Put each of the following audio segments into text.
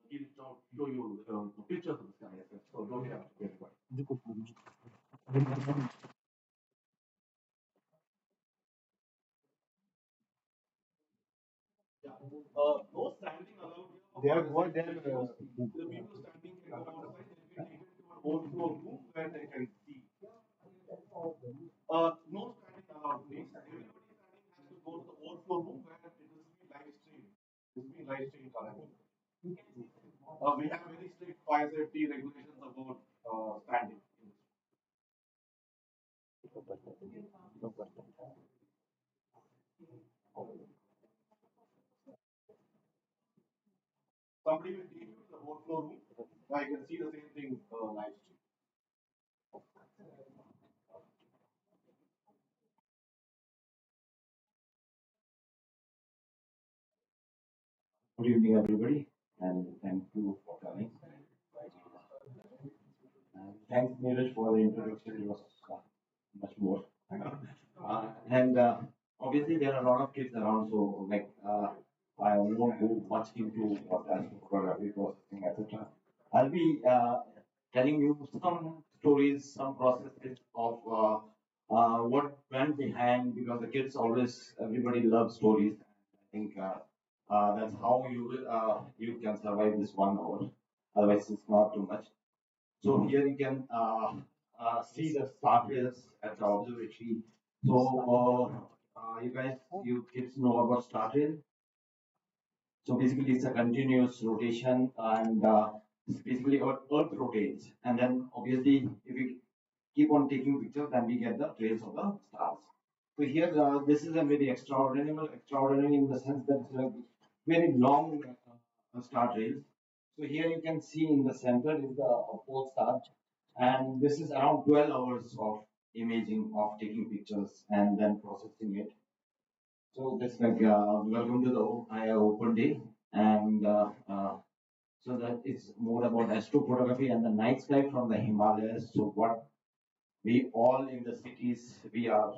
show you pictures of the sky. So don't have to get one. No standing allowed here. They are what they are. The people standing can go outside. They will be taken to an old floor room where they can see. No standing allowed, please. Everybody standing has to go to the old floor room where it is being live streamed. It's being live streamed currently. We have very strict fire safety regulations about standing. Somebody will take you to the old floor room where you can see the same thing live stream. Good evening, everybody, and thank you for coming. Thanks, Neeraj, for the introduction. It was much more. And obviously, there are a lot of kids around, so I won't go much into what astrophotography processing, etc. I'll be telling you some stories, some processes of what went behind because the kids always, everybody loves stories. I think that's how you can survive this 1 hour. Otherwise, it's not too much. So here you can see the starters at the observatory. So you kids know about starter. So basically, it's a continuous rotation, and it's basically Earth rotates, and then obviously, if we keep on taking pictures, then we get the trails of the stars. So here, this is a very extraordinary, extraordinary in the sense that it's like very long star trails. So here you can see in the center is the pole star, and this is around 12 hours of imaging, of taking pictures and then processing it. So this like welcome to the IIA Open Day, and so that is more about astrophotography and the night sky from the Himalayas. So what we all in the cities we are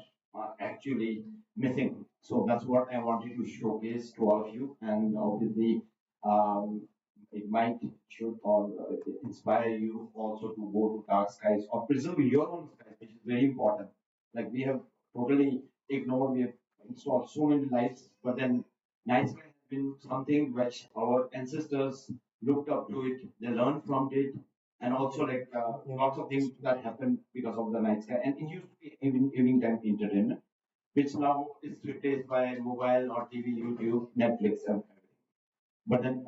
actually missing. So that's what I wanted to showcase to all of you, and obviously um, it might should or inspire you also to go to dark skies or preserve your own skies, which is very important. Like we have totally ignored, we have installed so many lights, but then night sky has been something which our ancestors looked up to it, they learned from it, and also lots of things that happen because of the night sky. And it used to be evening time entertainment, which now is replaced by mobile or TV, YouTube, Netflix, and everything. But then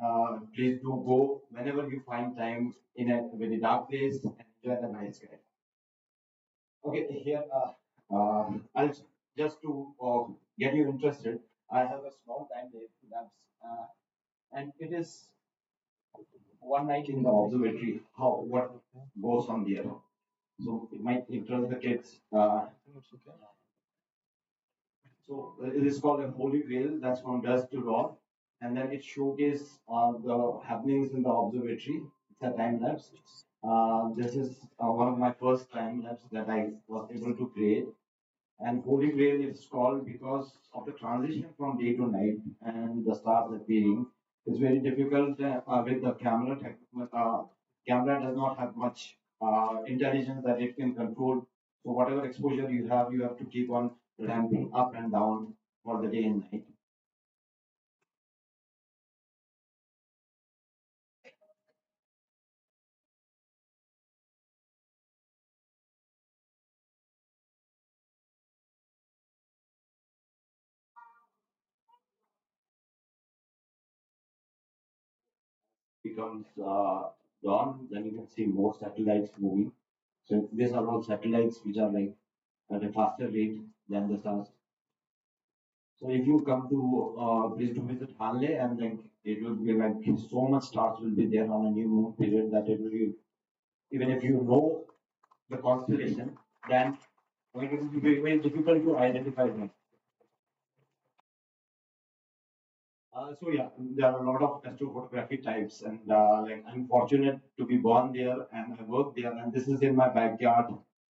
please do go whenever you find time in a very dark place and enjoy the night sky. Okay, here I'll just to get you interested. I have a small time lapse, and it is one night in the observatory. How what goes on there? So it might interest the kids. So it is called a holy grail. That's from dusk to dawn, and then it showcases the happenings in the observatory. It's a time lapse. This is one of my first time lapse that I was able to create. And holy grail is called because of the transition from day to night and the stars appearing. It's very difficult with the camera. Camera does not have much intelligence that it can control. So whatever exposure you have to keep on ramping up and down for the day and night. Becomes dawn, then you can see more satellites moving. So these are all satellites which are like at a faster rate than the stars. So if you come to please to visit Hanle, and like it will be like so much stars will be there on a new moon period that it will be, even if you know the constellation, then it will be very difficult to identify them. So yeah, there are a lot of astrophotography types, and like I'm fortunate to be born there and I work there, and this is in my backyard.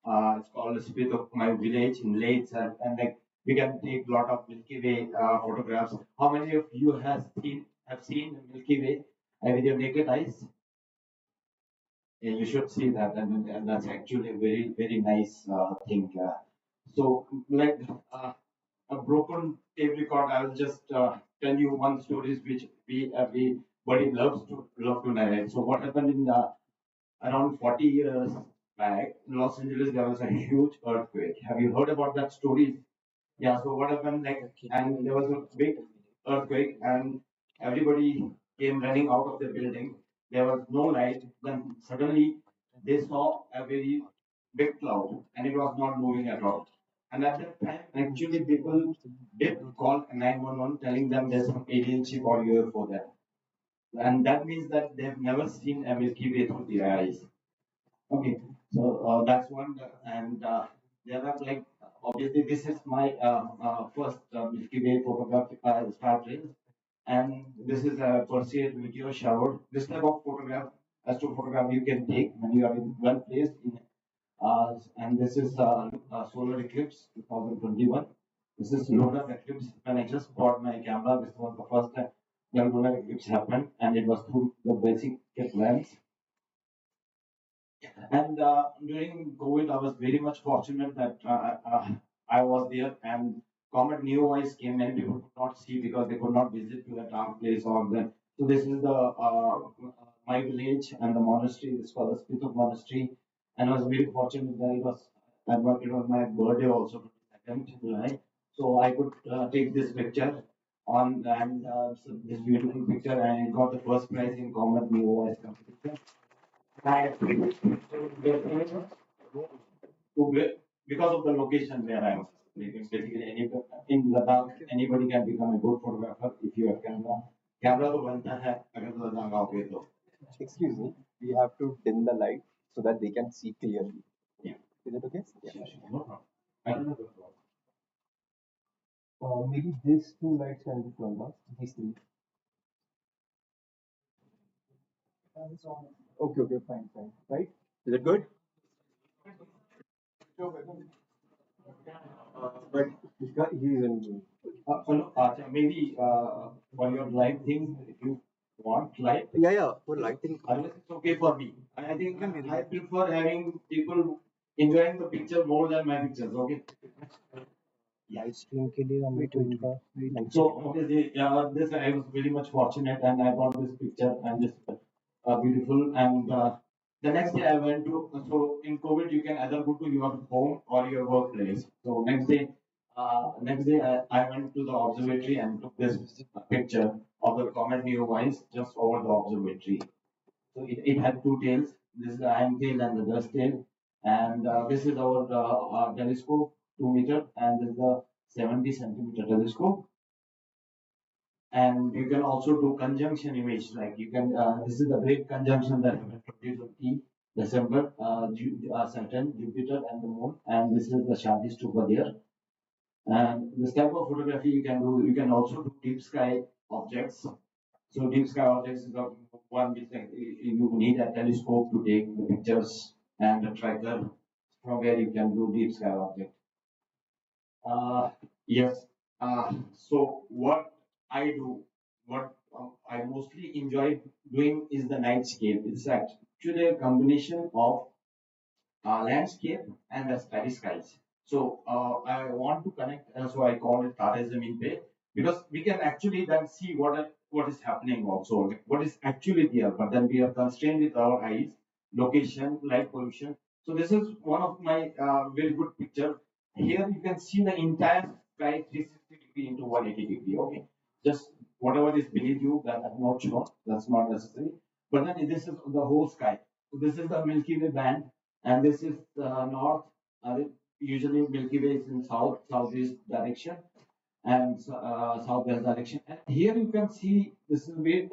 It's called the spirit of my village in Leeds, and like we can take a lot of Milky Way photographs. How many of you have seen the Milky Way? and with your naked eyes, you should see that, and that's actually a very nice thing. So, like a broken tape record, I will just tell you one story which we everybody love to narrate. So, what happened in around 40 years back in Los Angeles? There was a huge earthquake. Have you heard about that story? Yeah, so what happened, like, and there was a big earthquake, and everybody came running out of the building. There was no light. Then suddenly they saw a very big cloud, and it was not moving at all. And at that time, actually, people did call 911, telling them there's some alien ship or UFO there. And that means that they've never seen a Milky Way through their eyes. Okay, so that's one, and there are like obviously this is my first Milky Way photograph start reel, and this is a Perseid meteor shower. This type of photograph, astrophotograph, you can take when you are in one place. And this is solar eclipse 2021. This is lunar eclipse. When I just bought my camera, this was the first time the lunar eclipse happened, and it was through the basic lens. And during COVID, I was very much fortunate that I was there, and Comet Neowise came. Many people could not see because they could not visit to the dark place or the. So this is the my village and the monastery. This was the Spituk monastery, and I was very fortunate that it was my birthday also, 22nd July. So I could take this picture on and this beautiful picture, and it got the first prize in Comet Neowise competition. Because of the location where I was. Basically, in Ladakh, anybody can become a good photographer if you have camera. Camera तो बनता है अगर लद्दाख आओगे तो. Excuse me, we have to dim the light so that they can see clearly. Yeah. Is it okay? Yeah. Sure. No problem. I don't know the problem. Maybe these two lights can be turned off. These three. Okay, okay, fine, fine. Right? Is it good? But he is in. Maybe for your live thing, if you want live, Yeah, yeah. For lighting. otherwise it's okay for me. I think I prefer having people enjoying the picture more than my pictures. Okay. Live stream के लिए हमें तो इनका So obviously, yeah, this I was very much fortunate, and I got this picture and this beautiful. And the next day I went to. So in COVID, you can either go to your home or your workplace. So next day I went to the observatory and took this picture of the comet Neowise just over the observatory. So it had two tails. This is the iron tail and the dust tail. And this is our telescope, 2 meter, and this is the 70 centimeter telescope. And you can also do conjunction image, like you can. This is the great conjunction that happened 2020 December. Saturn, Jupiter, and the Moon. And this is the Shadi Stupa there. And this type of photography you can do. You can also do deep sky objects. So deep sky objects is the one which you need a telescope to take the pictures and a tracker from where you can do deep sky objects. Yes. So what I do, what I mostly enjoy doing is the nightscape. It's actually a combination of landscape and the starry skies. So I want to connect, so I call it Tare Zameen Pe, because we can actually then see what is happening also, like what is actually there, but then we are constrained with our eyes, location, light pollution. So this is one of my very good picture. Here you can see the entire sky 360 degree into 180 degree. Okay, just whatever is beneath you that I'm not sure, that's not necessary. But then this is the whole sky. So this is the Milky Way band, and this is north. Usually Milky Way is in southeast direction and southwest direction. And here you can see this is where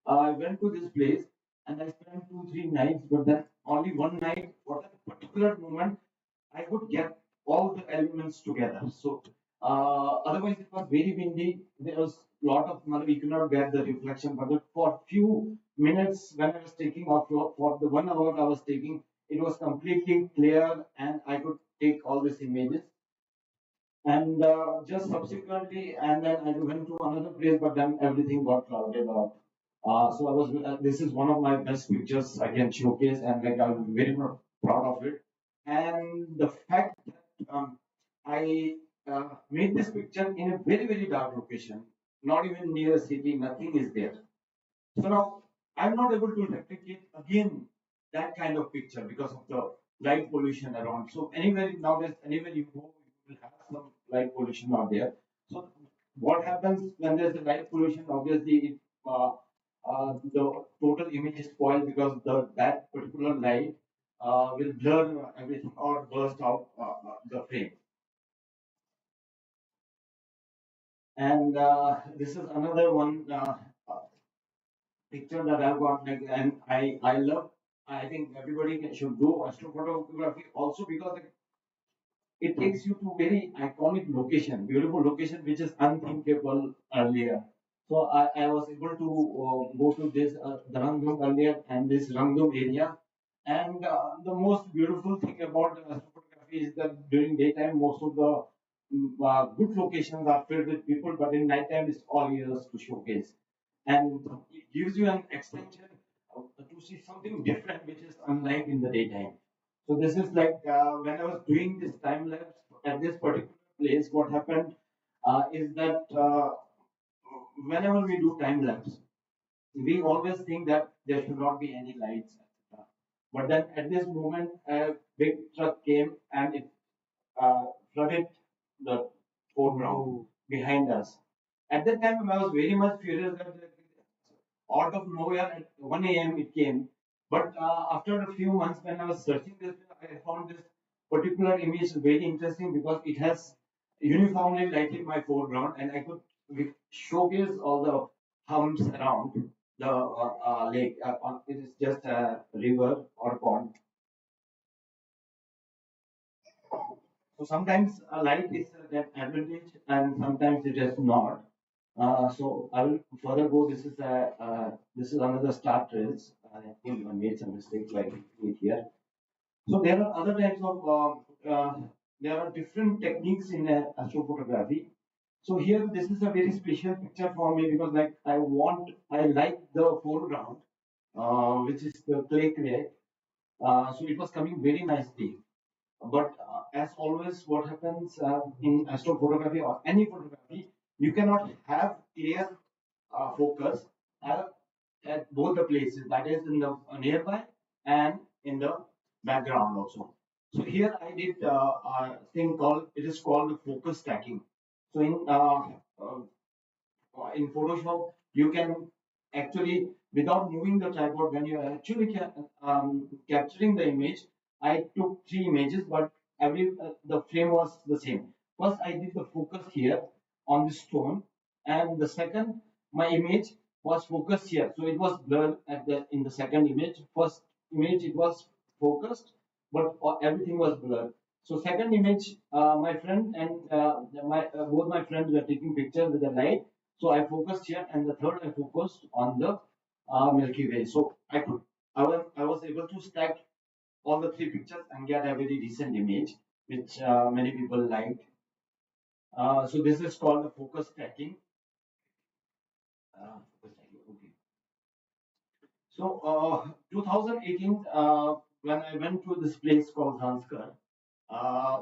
I went to this place and I spent 2 3 nights, but then only one night for that particular moment I could get all the elements together. So otherwise it was very windy. There was a lot of money. We could not get the reflection, but for few minutes when I was taking off for the 1 hour I was taking, it was completely clear and I could take all these images. And just subsequently, and then I went to another place, but then everything got clouded up. So I was this is one of my best pictures I can showcase, and like I'm very proud of it. And the fact that I made this picture in a very dark location, not even near a city, nothing is there. So now I'm not able to replicate again that kind of picture because of the light pollution around. So anywhere nowadays, anywhere you go, you will have some light pollution out there. So what happens when there's a light pollution? Obviously, the total image is spoiled because that particular light will blur everything or burst out the frame. And this is another one. Picture that I've got, like, and I love. I think everybody should do astrophotography also because like, it takes you to very iconic location, beautiful location, which is unthinkable earlier. So I was able to go to this the Rangdum earlier and this Rangdum area. And the most beautiful thing about the astrophotography is that during daytime, most of the good locations are filled with people, but in nighttime, it's all yours to showcase. And it gives you an extension to see something different, which is unlike in the daytime. So this is like when I was doing this time lapse at this particular place, what happened is that whenever we do time lapse, we always think that there should not be any lights, etc. But then at this moment, a big truck came and it flooded the foreground behind us. At that time, I was very much furious that out of nowhere at 1 a.m. it came. But after a few months, when I was searching this, I found this particular image very interesting because it has uniformly lighted my foreground, and I could showcase all the humps around the lake. It is just a river or pond. So sometimes light is an advantage, and sometimes it is not. So I will further go. This is another star trails. I think I made some mistakes like it here. So there are other types of there are different techniques in astrophotography. So here this is a very special picture for me because like I like the foreground, which is the clay. So it was coming very nicely. But as always, what happens in astrophotography or any photography, you cannot have clear focus at, at both the places, that is in the nearby and in the background also. So here I did a thing called, it is called focus stacking. So in Photoshop, you can actually, without moving the tripod, when you are actually capturing the image, I took three images, but every the frame was the same. First, I did the focus here on the stone, and the second, my image was focused here, so it was blurred at the in the second image. First image it was focused, but everything was blurred. So second image, my friend and my both my friends were taking pictures with the light, so I focused here, and the third I focused on the Milky Way. So I was able to stack all the three pictures and get a very decent image, which many people liked. So this is called the focus stacking. Focus stacking. Okay. So 2018, when I went to this place called Zanskar, uh,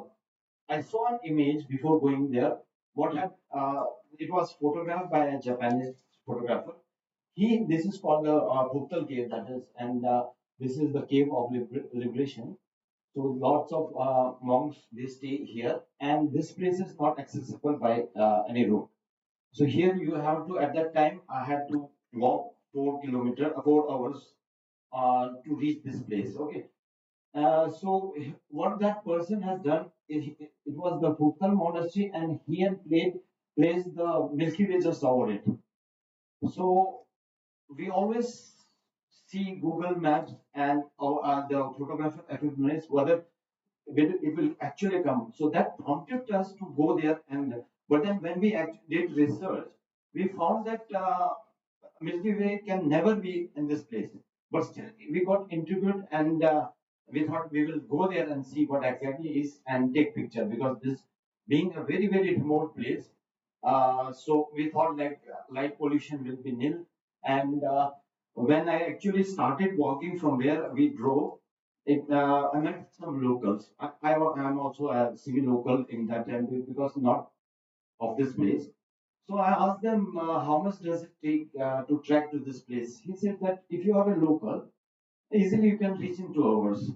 I saw an image before going there. What had it was photographed by a Japanese photographer. This is called the Bhuktal cave, that is, and this is the cave of liberation. So lots of monks they stay here, and this place is not accessible by any road. So here you have to, at that time I had to walk 4 kilometer, 4 hours to reach this place. Okay. So what that person has done is it was the Bhuktal monastery, and he had placed the Milky Way just over it. So we always see Google Maps and the photographer equipment whether it will actually come. So that prompted us to go there. And but then when we did research, we found that Milky Way can never be in this place. But still, we got intrigued, and we thought we will go there and see what exactly is and take picture, because this being a very remote place. So we thought like light pollution will be nil, And when I actually started walking from where we drove, I met some locals. I'm also a semi-local in that time because not of this place. So I asked them, how much does it take to trek to this place? He said that if you are a local, easily you can reach in 2 hours.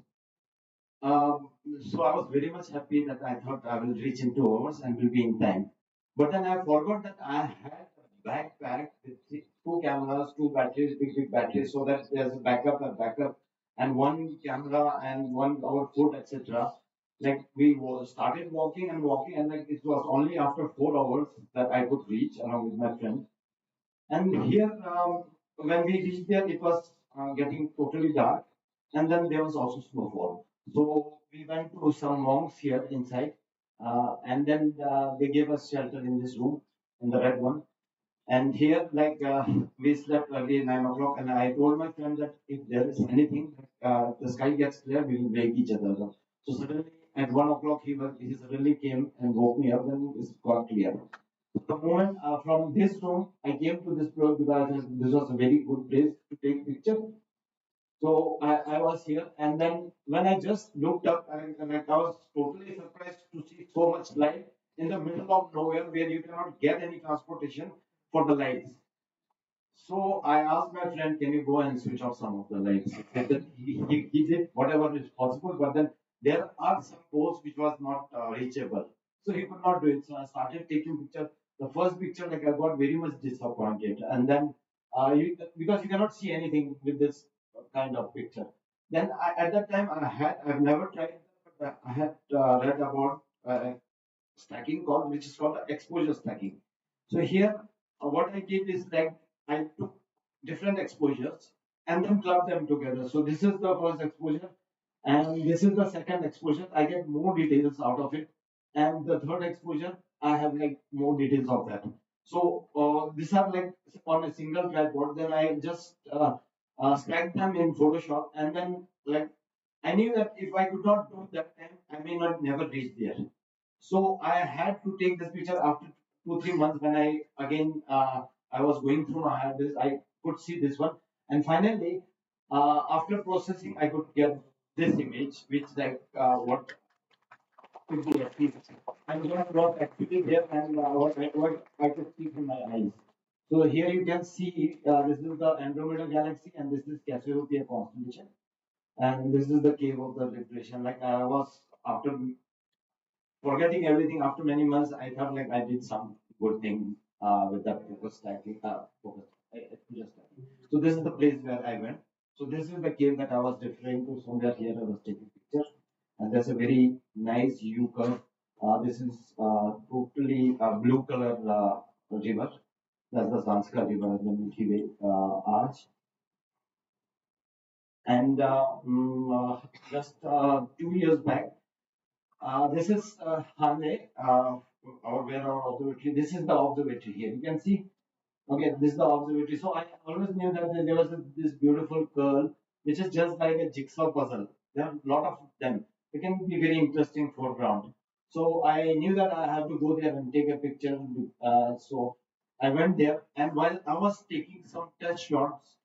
Um, so I was very much happy that I thought I will reach in 2 hours and will be in time. But then I forgot that I had a backpack with two cameras, two batteries, big batteries, so that there's a backup, and one camera and one our food, etc. Like we started walking, and like it was only after 4 hours that I could reach along with my friend. And here, when we reached there, it was getting totally dark, and then there was also snowfall. So we went to some monks here inside, and then they gave us shelter in this room, in the red one. And here, like we slept early 9 o'clock, and I told my friend that if there is anything, the sky gets clear, we will wake each other up. So suddenly at 1 o'clock, he suddenly came and woke me up, and it got clear. The moment from this room, I came to this place because this was a very good place to take picture. So I was here, and then when I just looked up, and I was totally surprised to see so much light in the middle of nowhere where you cannot get any transportation for the lights. So I asked my friend, can you go and switch off some of the lights? He said that he did whatever is possible, but then there are some posts which was not reachable. So he could not do it. So I started taking picture. The first picture, like I got very much disappointed. And then because you cannot see anything with this kind of picture. Then at that time, I've never tried, but I had read about stacking which is called exposure stacking. So here, what I did is like I took different exposures and then clubbed them together. So this is the first exposure, and this is the second exposure. I get more details out of it, and the third exposure, I have like more details of that. So these are like on a single tripod. Then I just stack them in Photoshop, and then like I knew that if I could not do that time, I may not never reach there. So I had to take this picture after 2 3 months when I again I was going through my hard disk. I could see this one, and finally after processing, I could get this image, which like what could be achieved. And what actually there and what I could see from my eyes. So here you can see this is the Andromeda galaxy and this is Cassiopeia constellation, and this is the cave of the liberation. Like I was after forgetting everything after many months, I thought like I did some good thing with that focus stacking. Just stacking. So this is the place where I went. So this is the cave that I was referring to. Somewhere here I was taking pictures, and there's a very nice U curve. This is totally blue color river. That's the Zanskar River, the Milky Way arch. And just 2 years back, this is Hanle, where our observatory. This is the observatory here. You can see. Okay, this is the observatory. So I always knew that there was this beautiful curl, which is just like a jigsaw puzzle. There are a lot of them. It can be very interesting foreground. So I knew that I have to go there and take a picture. So I went there, and while I was taking some test shots,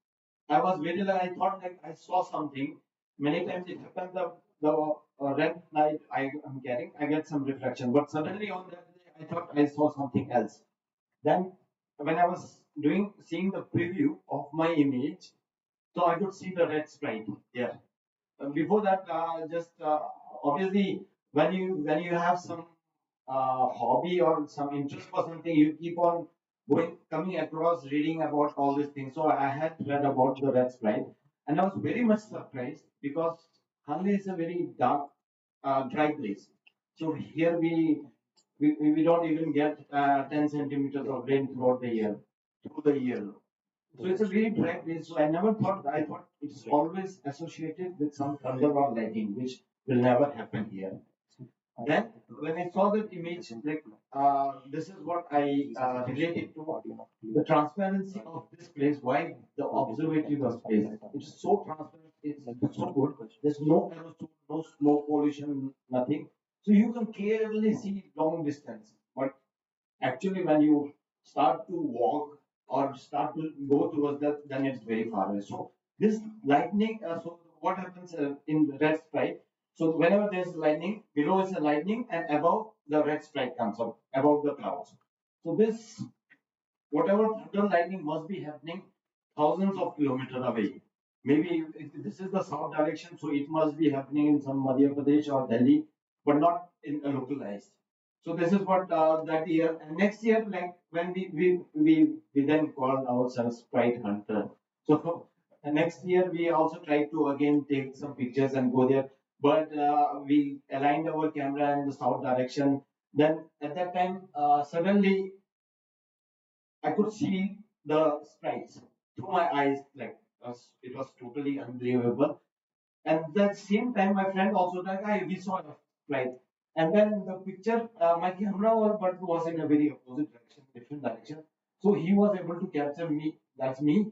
I was very like I thought like I saw something. Many times it happens the red light I am carrying, I get some reflection. But suddenly on that day, I thought I saw something else. Then when I was seeing the preview of my image, so I could see the red sprite there. Before that, just obviously when you have some hobby or some interest for something, you keep on coming across reading about all these things. So I had read about the red sprite, and I was very much surprised because Hanle is a very dark, dry place. So here we don't even get 10 centimeters of rain throughout the year, through the year. So it's a very dry place. So I thought it's always associated with some thunder or lightning, which will never happen here. Then when I saw that image, like this is what I related to the transparency of this place. Why the observatory was placed? It's so transparent. It's so good. There's no aerosol, no smoke pollution, nothing. So you can clearly see long distance. But actually, when you start to walk, or start to go towards that, then it's very far away. So this lightning, so what happens in the red sprite? So whenever there's lightning, below is the lightning, and above the red sprite comes up above the clouds. So this whatever thunder lightning must be happening thousands of kilometers away. Maybe if this is the south direction, so it must be happening in some Madhya Pradesh or Delhi, but not in a localized. So this is what that year. And next year, like when we then called ourselves Sprite Hunter. So next year we also tried to again take some pictures and go there, but we aligned our camera in the south direction. Then at that time, suddenly I could see the sprites through my eyes, like it was totally unbelievable. And at the same time, my friend also like, I we saw a sprite. And then the picture, my camera was, but was in a very opposite direction, different direction. So he was able to capture me. That's me,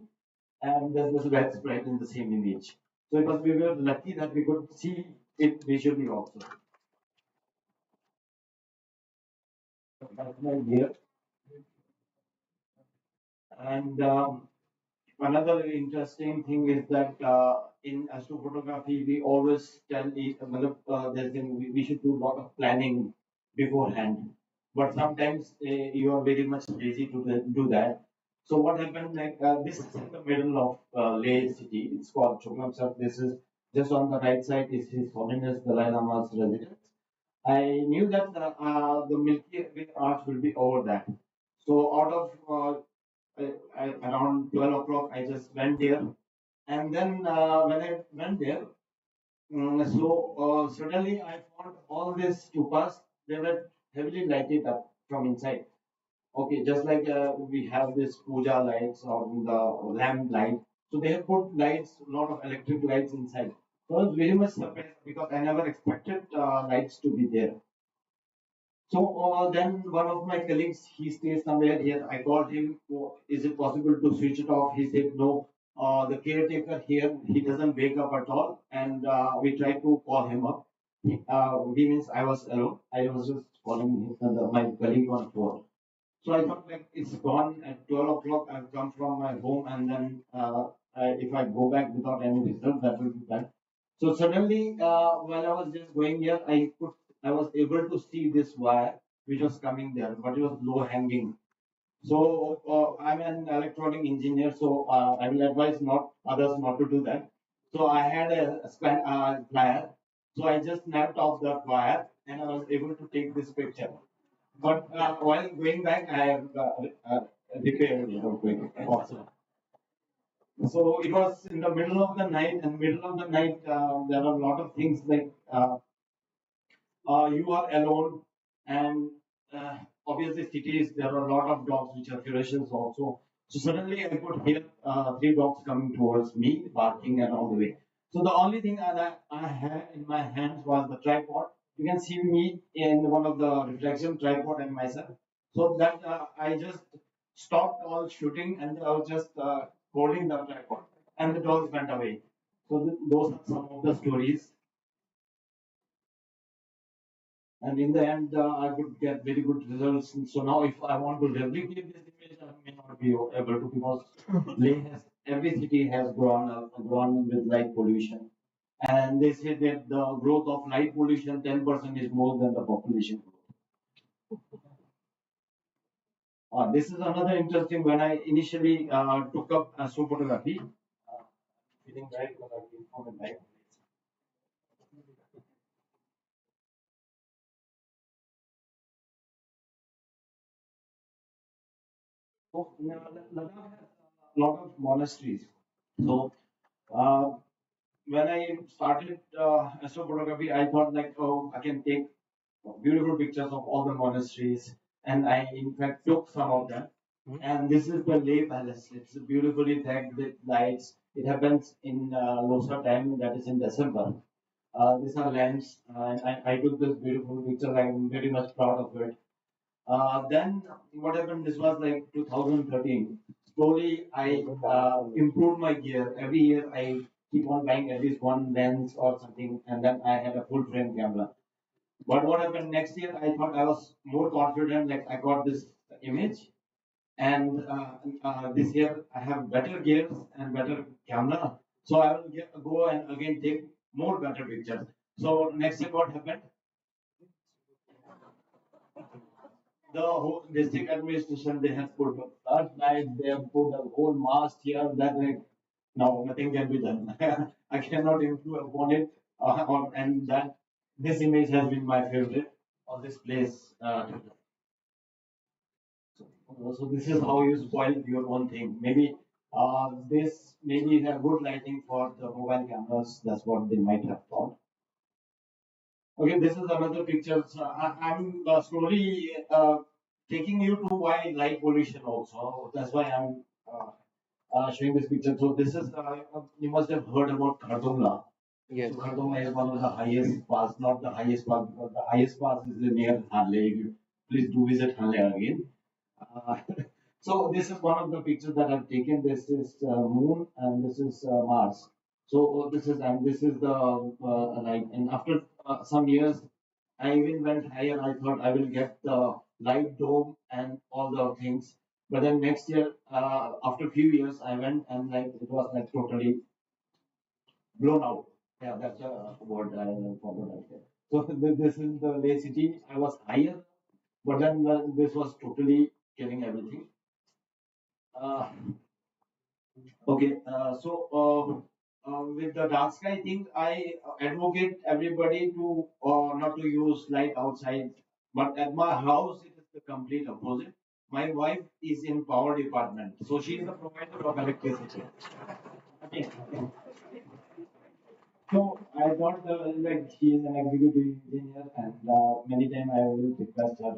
and there was a red sprite in the same image. So it was we were lucky that we could see it visually also. That's my gear. And another interesting thing is that in astrophotography, we always tell we should do a lot of planning beforehand. But sometimes you are very much lazy to do that. So what happened? Like this is in the middle of Leh city. It's called Chukmamsar. This is just on the right side is His Holiness Dalai Lama's residence. I knew that the Milky Way arch will be over that. So out of around 12 o'clock, I just went there. And then when I went there, suddenly I found all these stupas, they were heavily lighted up from inside. Okay, just like we have this puja lights or the lamp light. So they have put lights, a lot of electric lights inside. So I was very much surprised because I never expected lights to be there. So then one of my colleagues, he stays somewhere here. I called him, "Oh, is it possible to switch it off?" He said, no. The caretaker here, he doesn't wake up at all. And we tried to call him up. He means I was alone. I was just calling my colleague on phone. So I thought like it's gone at 12 o'clock. I've come from my home and then if I go back without any result, that will be bad. So suddenly, while I was just going here, I was able to see this wire which was coming there, but it was low hanging. So I'm an electronic engineer, so I will advise not others not to do that. So I had a plier, so I just snapped off that wire and I was able to take this picture. But while going back, I have repaired it real quick also. So it was in the middle of the night, and middle of the night, there are a lot of things like you are alone, and obviously cities there are a lot of dogs which are ferocious also. So suddenly I could hear three dogs coming towards me, barking and all the way. So the only thing that I had in my hands was the tripod. You can see me in one of the reflection tripod and myself. So that I just stopped all shooting and I was just holding the tripod, and the dogs went away. So those are some of the stories. And in the end, I could get very good results. And so now, if I want to replicate this image, I may not be able to because Leh has every city has grown with light pollution, and they say that the growth of light pollution 10% is more than the population growth. This is another interesting. When I initially took up astrophotography, feeling right because I came from a light. So, Ladakh has a lot of monasteries. So uh, when I started astrophotography, I thought like, oh, I can take beautiful pictures of all the monasteries, and I in fact took some of them. And this is the Leh Palace. It's beautifully decked with lights. It happens in Losa time, that is in December. These are lamps, and I took this beautiful picture. I'm very much proud of it. Then what happened? This was like 2013. Slowly, I improved my gear. Every year, I keep on buying at least one lens or something, and then I had a full frame camera. But what happened next year? I thought I was more confident. Like I got this image, And this year I have better gears and better camera, so I will go and again take more better pictures. So next year, what happened? The whole district administration, they have put a floodlight, they have put a whole mast here. That now nothing can be done. I cannot improve upon it. And that this image has been my favorite of this place. So this is how you spoil your own thing. Maybe this maybe have good lighting for the mobile cameras. That's what they might have thought. Okay, this is another picture. So I'm slowly taking you to why light pollution also. That's why I'm showing this picture. So this is you must have heard about Khardungla. Yes. So Khardungla is one of the highest pass, not the highest pass because the highest pass is near Hanle. Please do visit Hanle again. Uh, so this is one of the pictures that I've taken. This is Moon and this is Mars. So this is the like, and after some years, I even went higher. I thought I will get the light dome and all the things. But then next year, after a few years, I went and like it was like totally blown out. Yeah, that's a word I forgot. So this is the Lake City. I was higher, but then this was totally killing everything. Uh, okay, with the dark sky thing, I advocate everybody to not to use light outside. But at my house, it is the complete opposite. My wife is in power department, so she is the provider of electricity. Okay. So I thought like she is an executive engineer, and many times I will request her,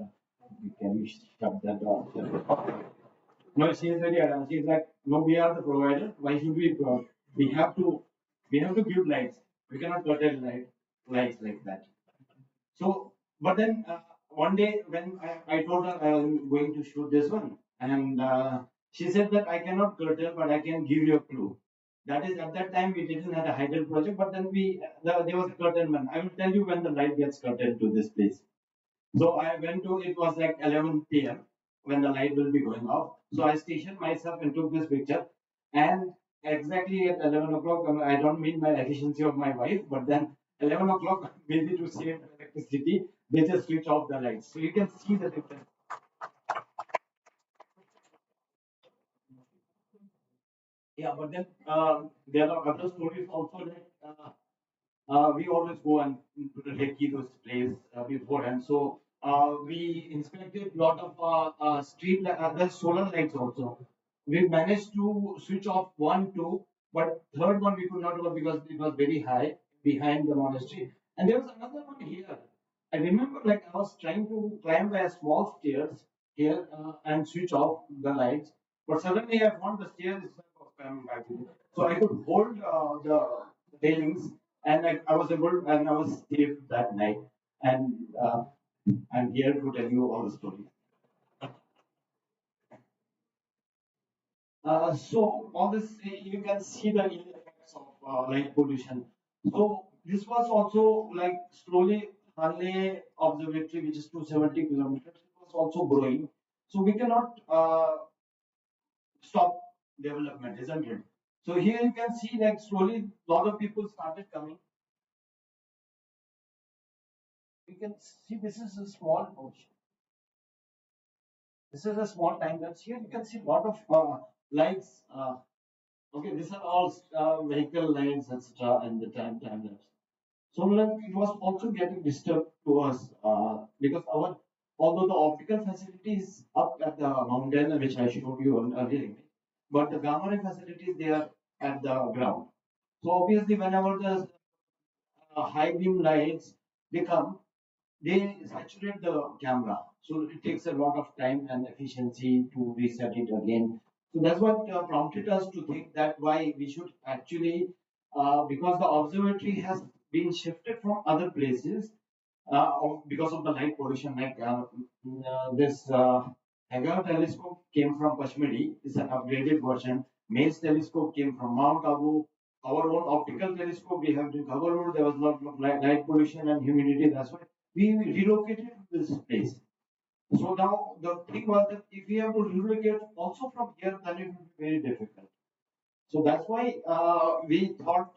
can you shut that door? No, she is very adamant. She's like, no, we are the provider. Why should we? We have to, we have to give lights. We cannot curtail lights like that. So, but then one day when I told her I am going to shoot this one, and she said that I cannot curtail, but I can give you a clue. That is, at that time we didn't have a hydel project, but then there was a curtailment. I will tell you when the light gets curtailed to this place. So I went to, it was like 11 p.m. when the light will be going off. So I stationed myself and took this picture. And exactly at 11 o'clock, I don't mean my efficiency of my wife, but then 11 o'clock, maybe to save electricity, they just switch off the lights. So you can see the difference. Yeah, but then there are other stories also that we always go and recce those plays beforehand. So we inspected a lot of the solar lights also. We managed to switch off one, two, but third one we could not do because it was very high behind the monastery. And there was another one here. I remember like I was trying to climb a small stairs here and switch off the lights, but suddenly I found the stairs coming back. So I could hold the railings and I was able and I was safe that night. And I'm here to tell you all the story. So all this you can see the ill effects of light pollution. So this was also like slowly Hanle Observatory, which is 270 kilometers, it was also growing. So we cannot stop development, isn't it? So here you can see like slowly a lot of people started coming. You can see this is a small portion. This is a small time lapse. Here you can see a lot of lights. Okay, these are all vehicle lights, etc. and the time lapse. So like it was also getting disturbed to us because our although the optical facility is up at the mountain which I showed you on earlier image, but the gamma ray facilities they are at the ground. So obviously whenever the high beam lights they come, they saturate the camera. So it takes a lot of time and efficiency to reset it again. So that's what prompted us to think that why we should actually, because the observatory has been shifted from other places because of the light pollution. Like this Hagar telescope came from Pashmiri, it's an upgraded version. Mace telescope came from Mount Abu. Our own optical telescope we have in Khabarur. There was a lot of light pollution and humidity. That's why we relocated to this place. So now the thing was that if we have to relocate also from here, then it would be very difficult. So that's why we thought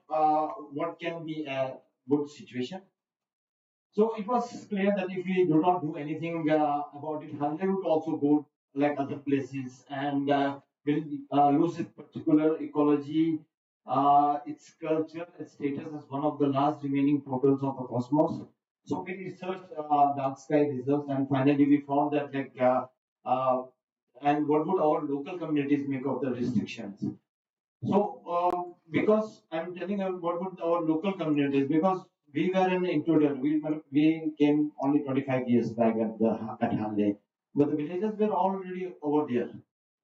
what can be a good situation. So it was clear that if we do not do anything about it, Hanle would also go like other places and will lose its particular ecology, its culture, its status as one of the last remaining portals of the cosmos. So we researched dark sky reserves, and finally we found that uh, and what would our local communities make of the restrictions? So, because I'm telling you what would our local communities, because we were an intruder, we came only 25 years back at Hanle, but the villagers were already over there.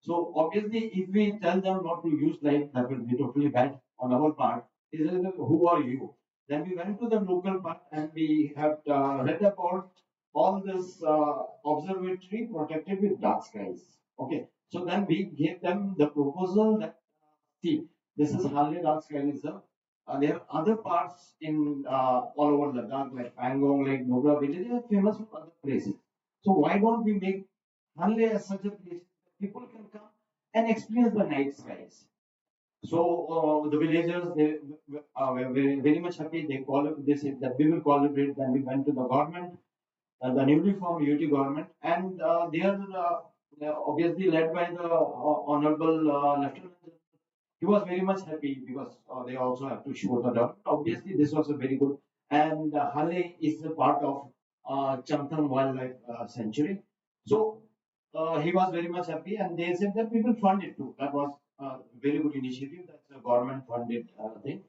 So obviously, if we tell them not to use light, that will be totally bad on our part. Is who are you? Then we went to the local part and we have read about all this observatory protected with dark skies. Okay, so then we gave them the proposal that see, this is Hanle Dark Sky Reserve. There are other parts in all over Ladakh, like Pangong, like Nubra Village, they are famous for other places. So why don't we make Hanle as such a place that people can come and experience the night skies? So the villagers were very much happy. They said that we will collaborate. Then we went to the government, the newly formed UT government, and they are obviously led by the Honorable Lieutenant. He was very much happy because they also have to show the dog. Obviously, this was a very good. And Hanle is a part of Chamthang Wildlife Sanctuary. So he was very much happy, and they said that we will fund it too. That was a very good initiative. That's a government funded thing.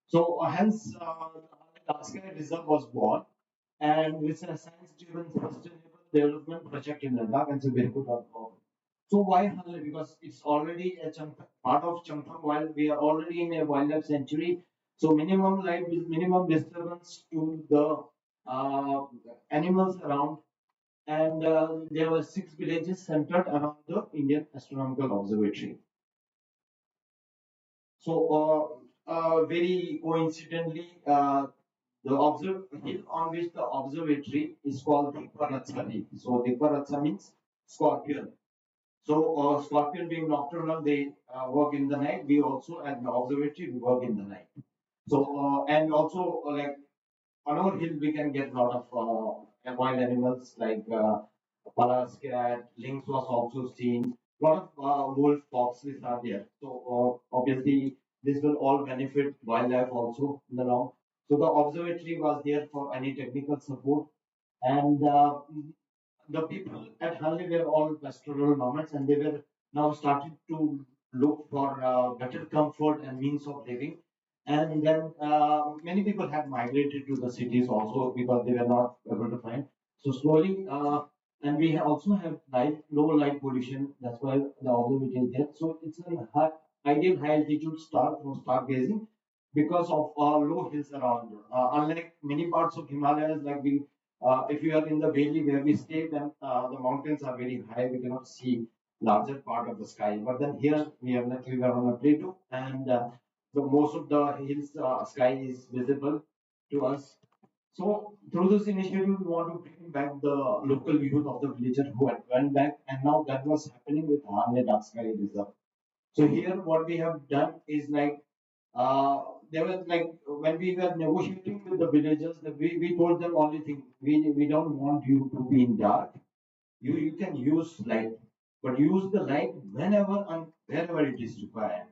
So hence, the Sky Reserve was born, and it's a science-driven sustainable development project in Ladakh, and it's a very good outcome. So why Hanle? Because it's already a part of Chamthang Wild. We are already in a wildlife sanctuary. So minimum light, minimum disturbance to the uh, animals around, and there were 6 villages centered around the Indian Astronomical Observatory. So, very coincidentally, the hill on which the observatory is called Diparatsa Hill. So, Diparatsa means scorpion. So, scorpion being nocturnal, they work in the night. We also at the observatory we work in the night. So, and also like on our hill we can get a lot of wild animals like Palas cat, lynx was also seen. A lot of wolf foxes are there. So obviously this will all benefit wildlife also in the long. So the observatory was there for any technical support, and the people at Hanle were all pastoral nomads, and they were now started to look for better comfort and means of living. And then many people had migrated to the cities also because they were not able to find. So slowly, and we also have low light pollution. That's why the observatory is there. So it's an ideal high altitude star for stargazing because of low hills around. Unlike many parts of Himalayas, like if you are in the valley where we stay, then the mountains are very high. We cannot see larger part of the sky. But then here we are on a plateau, and the most of the hills sky is visible to us. So through this initiative, we want to bring back the local youth of the villager who had went back, and now that was happening with Hanle Dark Sky Reserve. So here, what we have done is like uh, there was like when we were negotiating with the villagers, that we told them only thing we don't want you to be in dark. You can use light, but use the light whenever and wherever it is required.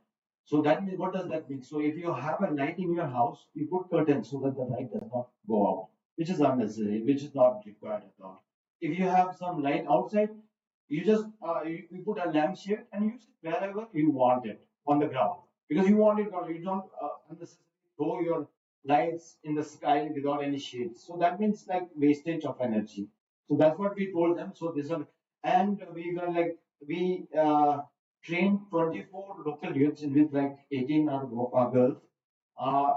So that means what does that mean? So if you have a light in your house, you put curtains so that the light does not go out, which is unnecessary, which is not required at all. If you have some light outside, you just you put a lampshade and use it wherever you want it on the ground because you want it on. You don't unnecessarily throw your lights in the sky without any shades. So that means like wastage of energy. So that's what we told them. So this one, and we were like we trained 24 local youths with like 18 girls uh,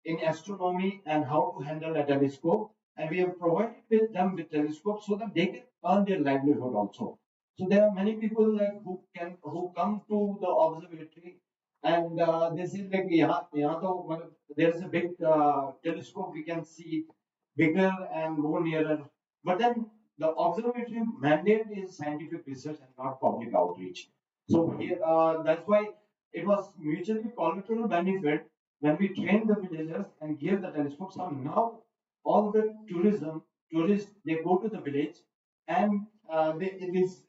in astronomy and how to handle a telescope. And we have provided with them with telescopes so that they can earn their livelihood also. So there are many people like who come to the observatory and they say like yeah, there is a big telescope we can see bigger and more nearer. But then the observatory mandate is scientific research and not public outreach. So here, that's why it was mutually collateral benefit when we trained the villagers and gave the telescopes. So now all the tourists, they go to the village and these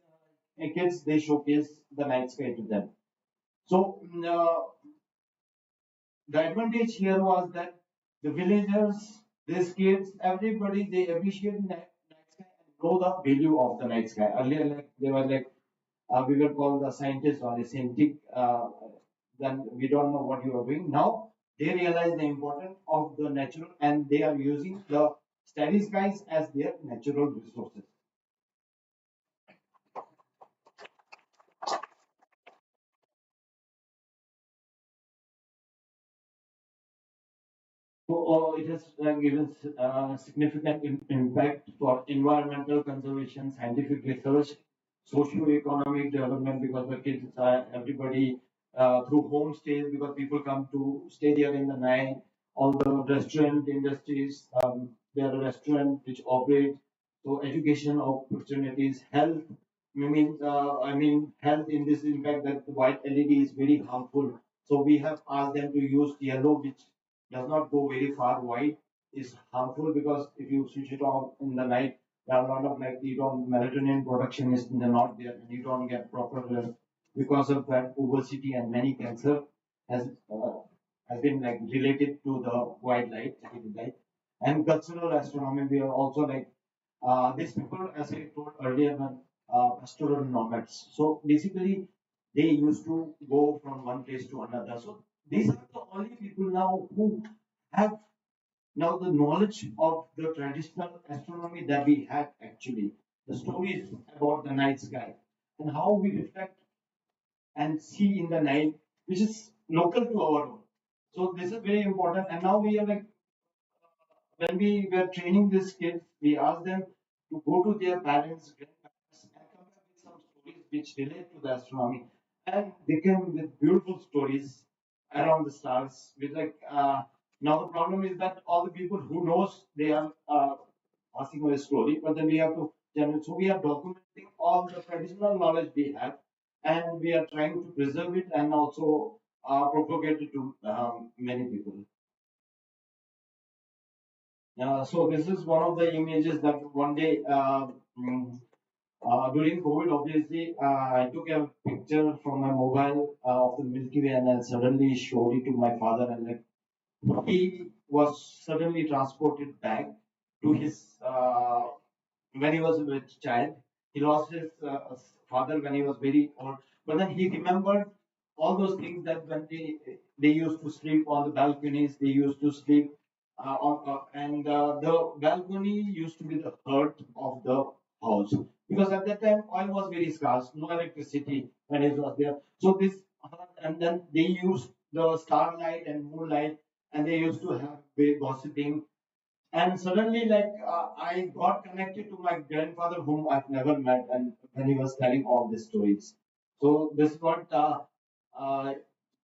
kids, they showcase the night sky to them. So the advantage here was that the villagers, these kids, everybody, they appreciate night sky and know the value of the night sky. Earlier, like they were like we were called the scientists or the scientific. Then we don't know what you are doing. Now they realize the importance of the natural, and they are using the starry skies as their natural resources. So it has given significant impact for environmental conservation, scientific research, socio-economic development because the kids, everybody through homestays because people come to stay there in the night. All the restaurant industries, there are restaurants which operate. So education opportunities, health. I mean, health in this impact that the white LED is very harmful. So we have asked them to use yellow, which does not go very far wide is harmful because if you switch it off in the night, there are a lot of like you don't melatonin production is not there and you don't get proper rest because of that obesity and many cancer has uh, has been like related to the white light, LED light. And cultural astronomy, we are also like these people, as I told earlier, pastoral nomads. So basically, they used to go from one place to another. So these are the only people now who have now the knowledge of the traditional astronomy that we had actually. The stories about the night sky and how we reflect and see in the night, which is local to our own. So this is very important. And now we are like when we were training these kids, we asked them to go to their parents, grandparents, and come back with some stories which relate to the astronomy. And they came with beautiful stories around the stars. With like now the problem is that all the people who knows they are asking for a story, but then we have to generate. So we are documenting all the traditional knowledge we have, and we are trying to preserve it and also propagate it to many people. So this is one of the images that one day during COVID, obviously, I took a picture from my mobile of the Milky Way and then suddenly showed it to my father and like he was suddenly transported back to his when he was a child. He lost his father when he was very old, but then he remembered all those things that when they used to sleep on the balconies, they used to sleep and the balcony used to be the heart of the house because at that time oil was very scarce, no electricity when it was there. So this and then they used the starlight and moonlight, and they used to have big gossiping and suddenly like I got connected to my grandfather whom I've never met and when he was telling all these stories. So this what uh,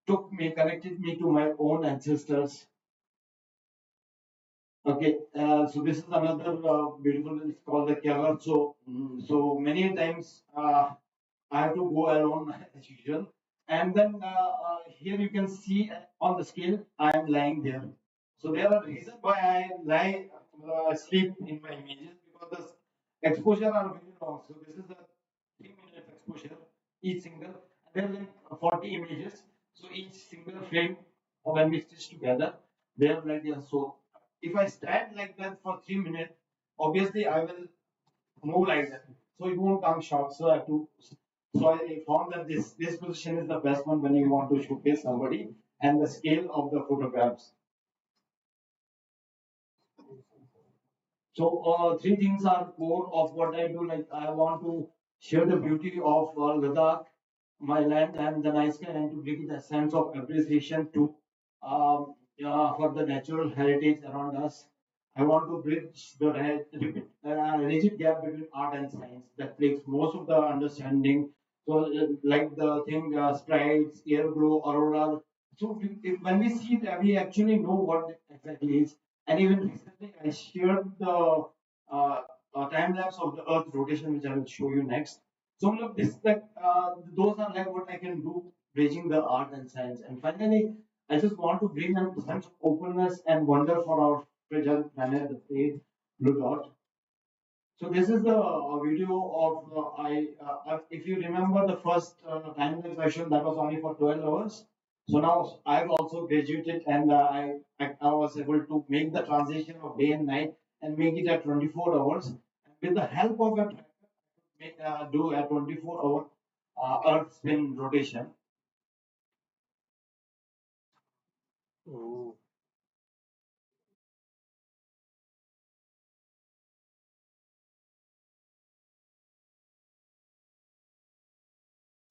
took me connected me to my own ancestors. Okay, so this is another beautiful, it's called the Kerala. So so many times I have to go alone as usual. And then here you can see on the scale, I am lying there. So there are reasons why I lie, sleep in my images because the exposure are very long. So this is a 3 minute exposure, each single. And there are like 40 images. So each single frame, when we stitch together, they are like this. So if I stand like that for 3 minutes, obviously I will move like that. So it won't come short. So I have to. So I found that this position is the best one when you want to showcase somebody and the scale of the photographs. So three things are core of what I do. Like I want to share the beauty of Ladakh, my land, and the night sky, and to bring the sense of appreciation to for the natural heritage around us. I want to bridge the rigid gap between art and science that takes most of the understanding. So, like the thing, sprites, air glow, aurora. So, when we see that, we actually know what it exactly is. And even recently, I shared the uh, time lapse of the Earth rotation, which I will show you next. So look, this like those are like what I can do, bridging the art and science. And finally, I just want to bring a sense of openness and wonder for our fragile planet, the faith blue dot. So this is the video of if you remember the first time lapse version that was only for 12 hours. So now I've also graduated and I was able to make the transition of day and night and make it at 24 hours. With the help of a tracker, do a 24-hour Earth spin rotation. Oh.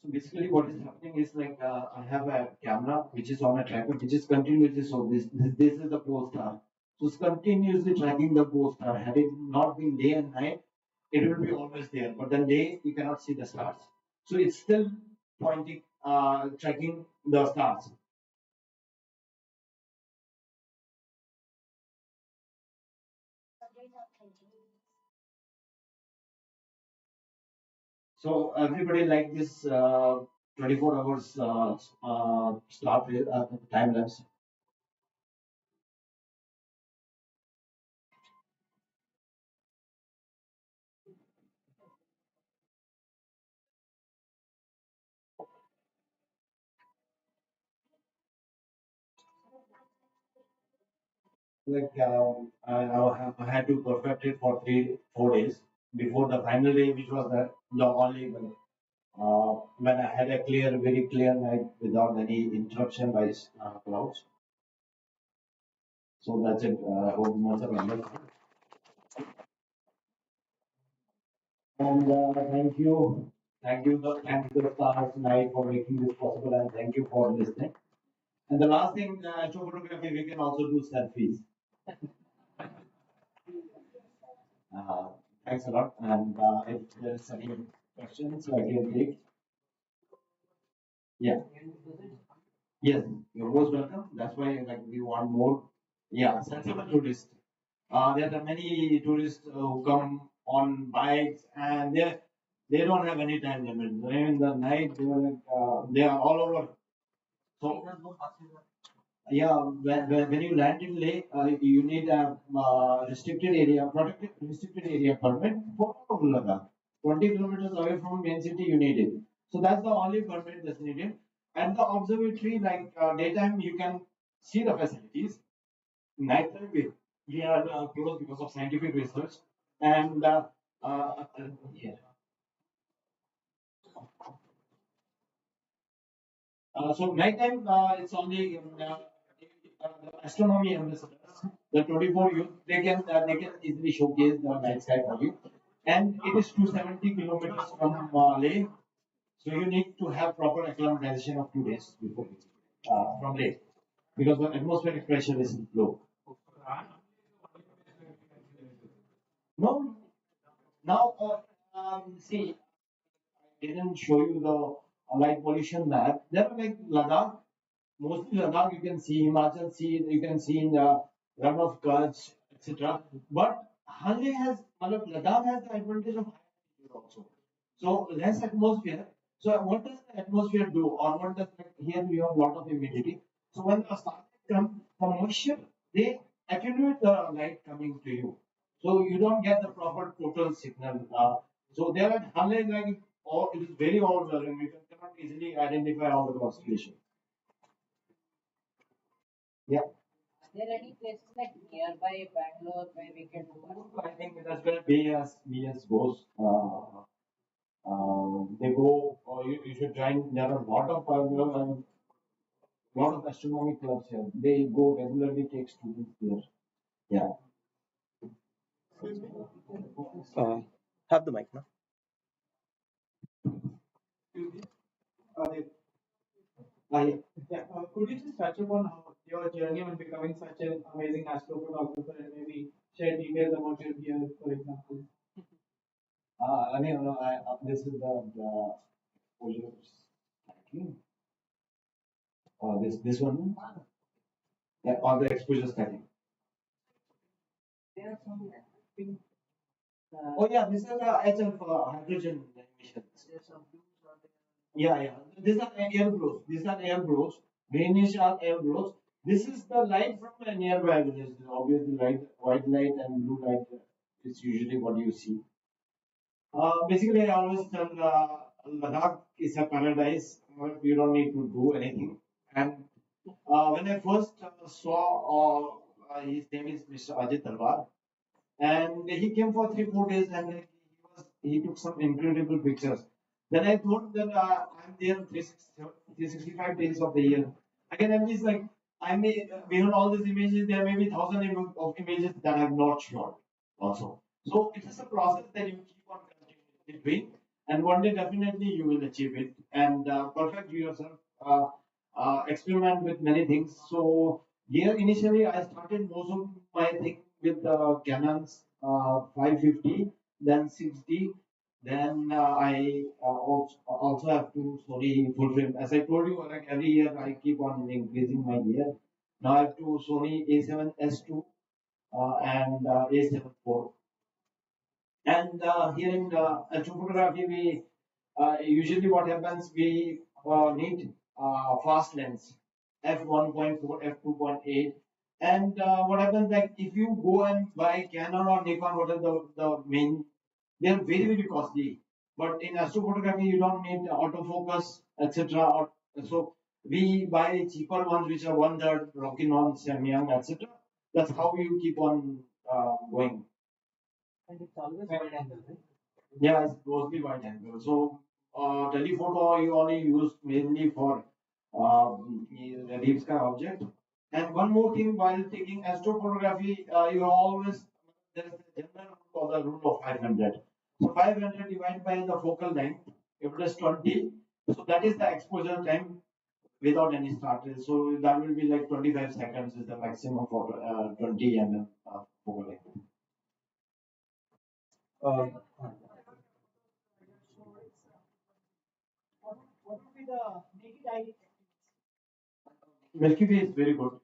So basically, what is happening is like I have a camera which is on a tracker which is continuously. So this is the pole star. So it's continuously tracking the pole star. Had it not been day and night, it will be always there. But then day you cannot see the stars. So it's still pointing, tracking the stars. So everybody like this 24 hours time lapse. Like I had to perfect it for 4 days before the final day, which was the only when I had a very clear night without any interruption by clouds. So that's it. I hope most of you. And thank you the stars night for making this possible, and thank you for listening. And the last thing, astrophotography, we can also do selfies. Uh, Thanks a lot. And if there's any questions, I can take. Yeah. Yes, you're most welcome. That's why like we want more. Yeah, sensible tourists. There are many tourists who come on bikes and they don't have any time limit. They're in the night, they are all over. So yeah, when you land in Leh, you need a restricted area, protected restricted area permit for Ladakh. 20 kilometers away from main city, you need it. So that's the only permit that's needed. And the observatory, like daytime, you can see the facilities. Nighttime, we are closed because of scientific research. And yeah. So nighttime, it's only the astronomy ambassadors, the 24 youth, they can easily showcase the night sky for you. And it is 270 kilometers from Leh, so you need to have proper acclimatization of 2 days before from Leh, because the atmospheric pressure is low. No, now see, I didn't show you the light pollution map. There are like Ladakh. Mostly Ladakh, you can see Himachal, you can see in the run of Kutch, etc. But Hanle has, Ladakh has the advantage of high altitude also. So less atmosphere. So what does the atmosphere do, or what does like, here we have a lot of humidity. So when the sunlight comes, the moisture they attenuate the light coming to you. So you don't get the proper total signal. So there at Hanle, like, it is very overwhelming. You cannot easily identify all the constellation. Yeah. There any places like nearby Bangalore where we can do? I think that's where BS goes. They go. You should join. There are a lot of astronomy clubs here. They go regularly. Take students there. Yeah. Uh, have the mic now. Uh, could you just touch upon how your journey on becoming such an amazing astrophotographer and maybe share details about your gear, for example? I mean, this is the exposure stacking. This one, yeah, or the exposure stacking. Oh yeah, this is HF hydrogen emissions. Yeah, yeah. These are air blows. These are air blows. Greenish are air blows. This is the light from a nearby village. Obviously, light, white light and blue light is usually what you see. Basically, I always tell Ladakh is a paradise. You don't need to do anything. And when I first saw, his name is Mr. Ajit Talwar, and he came for 3 4 days, and he took some incredible pictures. Then I thought that I'm there 365 days of the year. I can at least like I may beyond all these images, there may be thousand of images that I've not shot also. So it is a process that you keep on continuously doing, and one day definitely you will achieve it and perfect yourself. Experiment with many things. So here initially I started most of my thing with Canon's 550, then 60, then I also have to Sony full frame. As I told you, like every year I keep on increasing my gear. Now I have to Sony A7S2 and A7 IV. And here in astrophotography, we usually what happens, we need fast lens, f1.4, f2.8. And what happens, like if you go and buy Canon or Nikon, what are the main, they are very, very costly. But in astrophotography, you don't need autofocus, etc. So we buy cheaper ones, which are one third, Rockinon, Samyang, etc. That's how you keep on going. Yeah, it's closely wide angle. So, telephoto you only use mainly for the deep sky object. And one more thing, while taking astrophotography, you always there is a general rule or the rule of 500. So 500 divided by the focal length, if it is 20, so that is the exposure time without any starter. So that will be like 25 seconds is the maximum for 20 mm focal length. Uh, Milky Way is very good.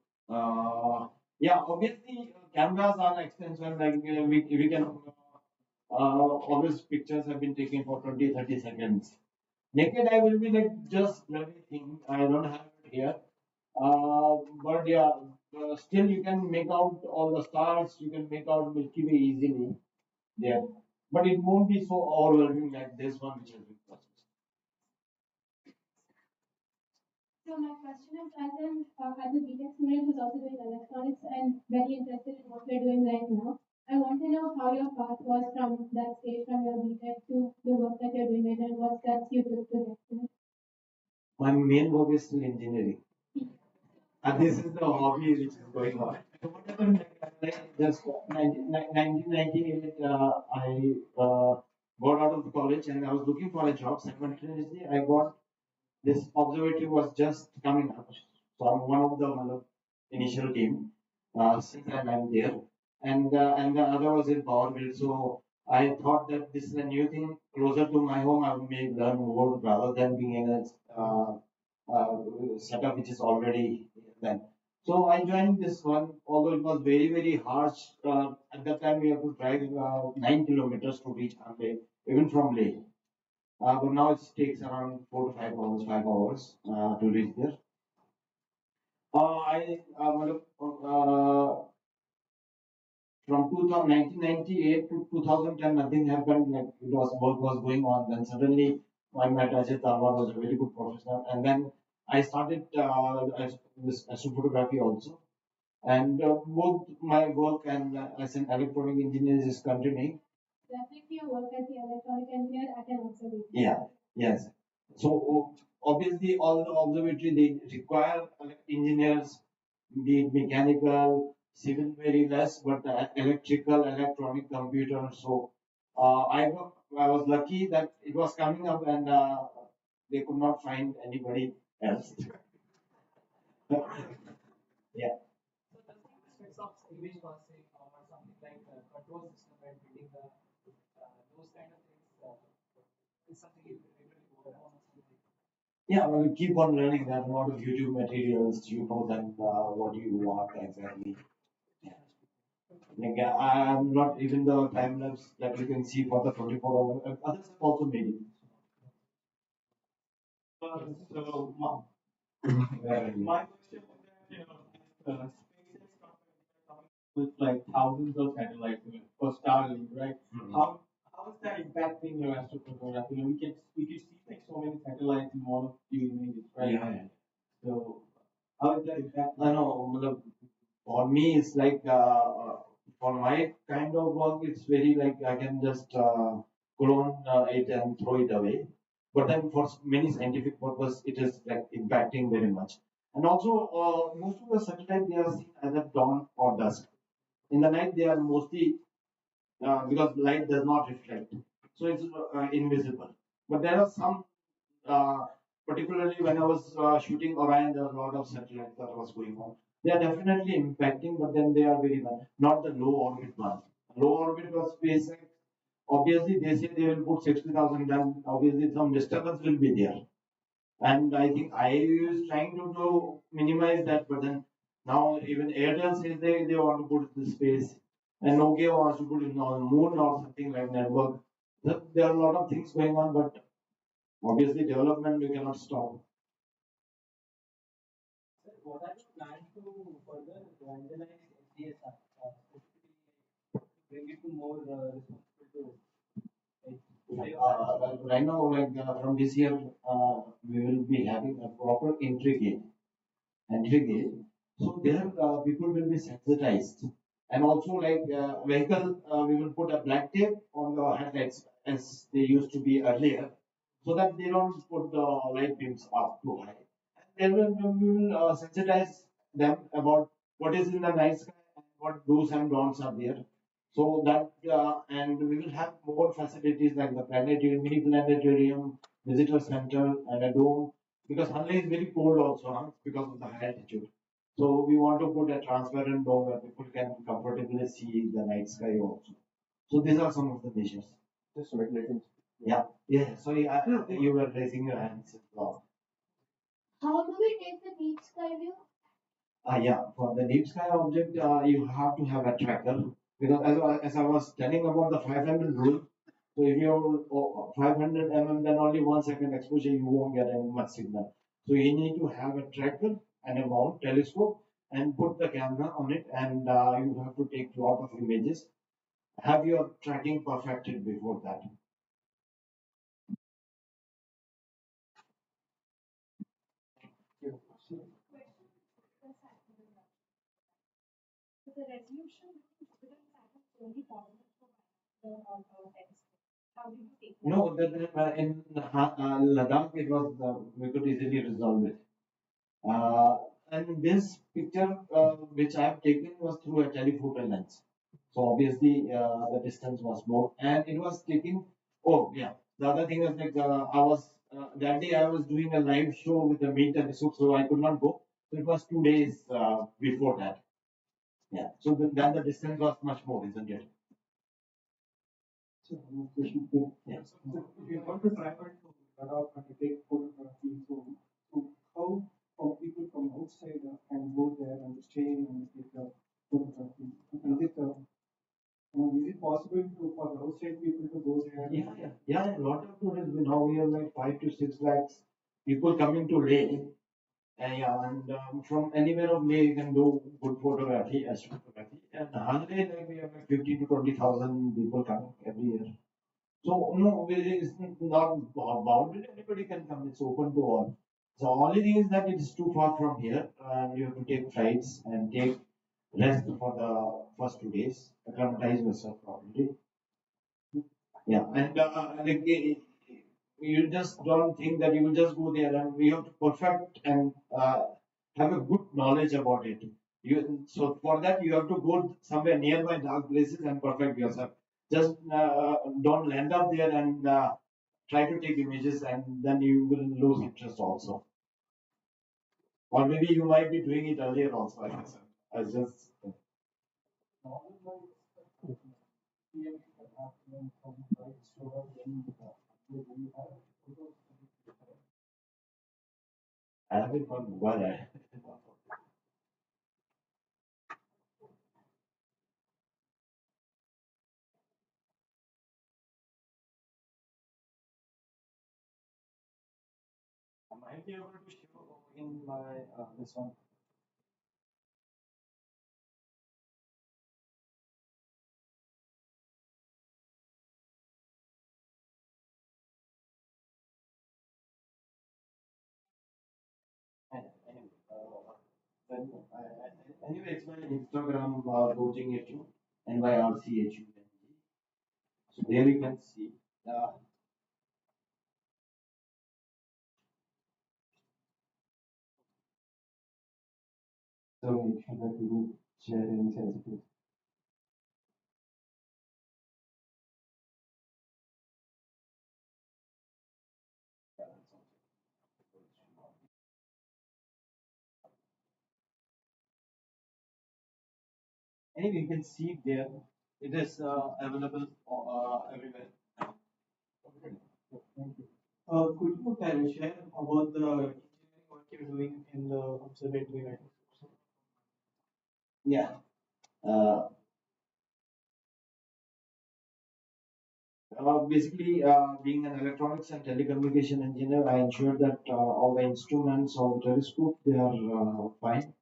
Yeah, obviously cameras are expensive. Like we can always pictures have been taken for 20 30 seconds. Naked eye will be like just blurry thing. I don't have it here. But yeah, still you can make out all the stars. You can make out Milky Way easily there. But it won't be so overwhelming like this one, which has been processed. So my question is, as a BTech student who's also doing electronics and very interested in what we're doing right now, I want to know how your path was from that stage, from your BTech to the work that you're doing right now, and what steps you took to get there. My main work is still engineering. And this is the hobby which is going on. So what happened, like, just 1998, I got out of the college and I was looking for a job. Simultaneously, I got this observatory was just coming up. So I'm one of the initial team since I'm there, and the other was in power grid. So I thought that this is a new thing closer to my home. I may learn more rather than being in a setup which is already then. So I joined this one, although it was very very harsh. At that time, we have to drive 9 kilometers to reach Hanle, even from Leh. But now it takes around 4 to 5 hours, 5 hours to reach there. From 1998 to 2010, nothing happened. Like it was work was going on. Then suddenly, my met Ajit Talwar was a very good professional, and then I started this astrophotography also. And both my work and as an electronic engineer is continuing. Definitely, your work as the electronic engineer at an observatory. Yeah, yes. So obviously, all the observatory they require engineers, be it mechanical, civil very less, but electrical, electronic, computer. So I was lucky that it was coming up and they could not find anybody else. Yeah. Yeah, well, you keep on learning. There are a lot of YouTube materials. You know then what you want exactly. Yeah. Like I'm not even the time lapse that you can see for the 24 hour. Others have also made it. So my question is that SpaceX with like thousands of satellites for Starlink, right? Mhm. How is that impacting your astrophotography? We can see like so many satellites in one of few images, right? Yeah, yeah. So how is that impact? I know. Matlab, for me, it's like for my kind of work, it's very like I can just clone it and throw it away. But then for many scientific purpose, it is like impacting very much. And also, most of the satellites they are seen either dawn or dusk. In the night, they are mostly because light does not reflect, so it's invisible. But there are some, uh, particularly when I was shooting Orion, there was a lot of satellites that was going on. They are definitely impacting, but then they are very well, not the low orbit ones. Low orbit was SpaceX. Obviously, they say they will put 60,000, then obviously some disturbance will be there. And I think IIA is trying to minimize that, but then now even Airtel says they want to put it in space, and Nokia wants to put it on moon or something like network. There are a lot of things going on, but obviously development we cannot stop. What are you planning to further evangelize SDSR, specifically bring it to more responsible to right now, like from this year, we will be having a proper entry gate. So there, people will be sensitized, and also like vehicle, we will put a black tape on the headlights as they used to be earlier, so that they don't put the light beams up too high. And then we will sensitize them about what is in the night sky and what do's and don'ts are there. So that and we will have more facilities like the planetarium, mini planetarium, visitor center, and a dome because Hanle is very cold also because of the high altitude. So we want to put a transparent dome where people can comfortably see the night sky also. So these are some of the measures. Just regulations. Yeah, yeah. Sorry, you were raising your hands. How do we take the deep sky view? Yeah, for the deep sky object, you have to have a tracker because as I was telling about the 500 rule, so if you're 500 then only 1 second exposure, you won't get any much signal. So you need to have a tracker and a mount telescope and put the camera on it, and you have to take a lot of images. Have your tracking perfected before that. So the resolution is only possible for telescope. How did you take that? No, in Ladakh, it was we could easily resolve it. Uh, and this picture, which I have taken, was through a telephoto lens. So obviously, the distance was more, and it was taken. Oh yeah, the other thing was like I was that day I was doing a live show with the meet telescope, so I could not go. So it was 2 days before that. Yeah. So then the distance was much more, isn't it? So one question here. Yeah. So if you want to travel to Ladakh and take photography, so how from people from outside can go there and stay and take the photography? Is it possible for the outside people to go there? Yeah, yeah, yeah. A lot of tourists. Now we have like 5 to 6 lakhs people coming to Leh. Yeah, and from anywhere of Leh you can do good photography, astrophotography. And Hanle, like we have like 50 to 20,000 people coming every year. So no, it's not bounded. Anybody can come. It's open to all. The only thing is that it's too far from here, and you have to take flights and take rest for the first 2 days. Acclimatize yourself properly. Yeah, and like you just don't think that you will just go there, and you have to perfect and have a good knowledge about it. So for that you have to go somewhere nearby dark places and perfect yourself. Just don't land up there and try to take images, and then you will lose interest also. Or maybe you might be doing it earlier also. I guess. I just. I haven't found mobile. I'll be able to show in my this one. Anyway, anyway, it's my Instagram Dorje NYRCHU. So there you can see. Uh, So make sure that you don't share any sensitive. anyway, you can see there. It is available everywhere. Okay. Thank you. Could you share about the engineering work you're doing in the observatory right now? Yeah. Uh, Basically, being an electronics and telecommunication engineer, I ensure that all the instruments, all the telescopes, they are fine.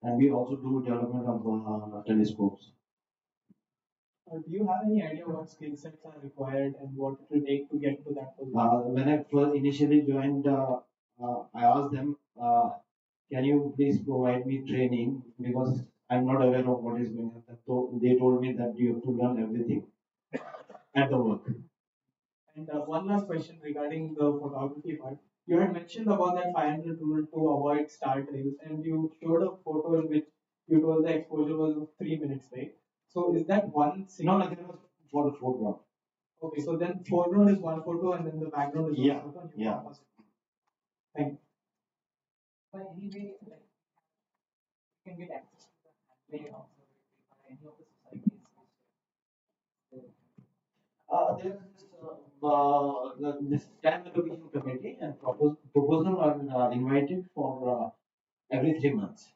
And we also do development of telescopes. Do you have any idea what skill sets are required and what it will take to get to that position? When I first initially joined, I asked them, can you please provide me training because I'm not aware of what is going on. So they told me that you have to learn everything at the work. And one last question regarding the photography part. You had mentioned about that 500 rule to avoid star trails, and you showed a photo in which you told the exposure was of 3 minutes, right? So is that one No, single? no, that was for the foreground. Okay, so then foreground is one photo, and then the background is one Yeah, photo, and you yeah. compass it. Thank you. There is this time allocation committee and proposal are invited for every 3 months.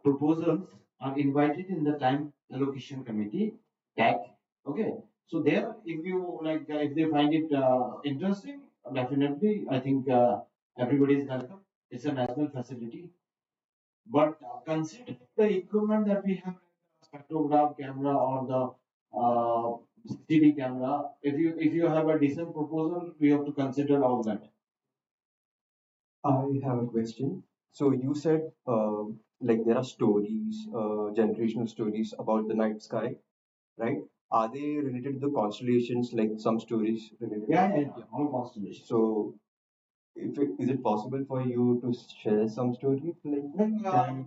Proposals are invited in the time allocation committee tag. Okay, so there, if you like, if they find it interesting, definitely, I think everybody is welcome. It's a national facility, but considering the equipment that we have, like the spectrograph camera or the CCD camera, if you have a decent proposal, we have to consider all that. I have a question. So you said like there are stories, generational stories about the night sky, right? Are they related to the constellations? Like some stories related? Yeah, yeah, yeah, all constellations. So is it possible for you to share some stories? Like Yeah,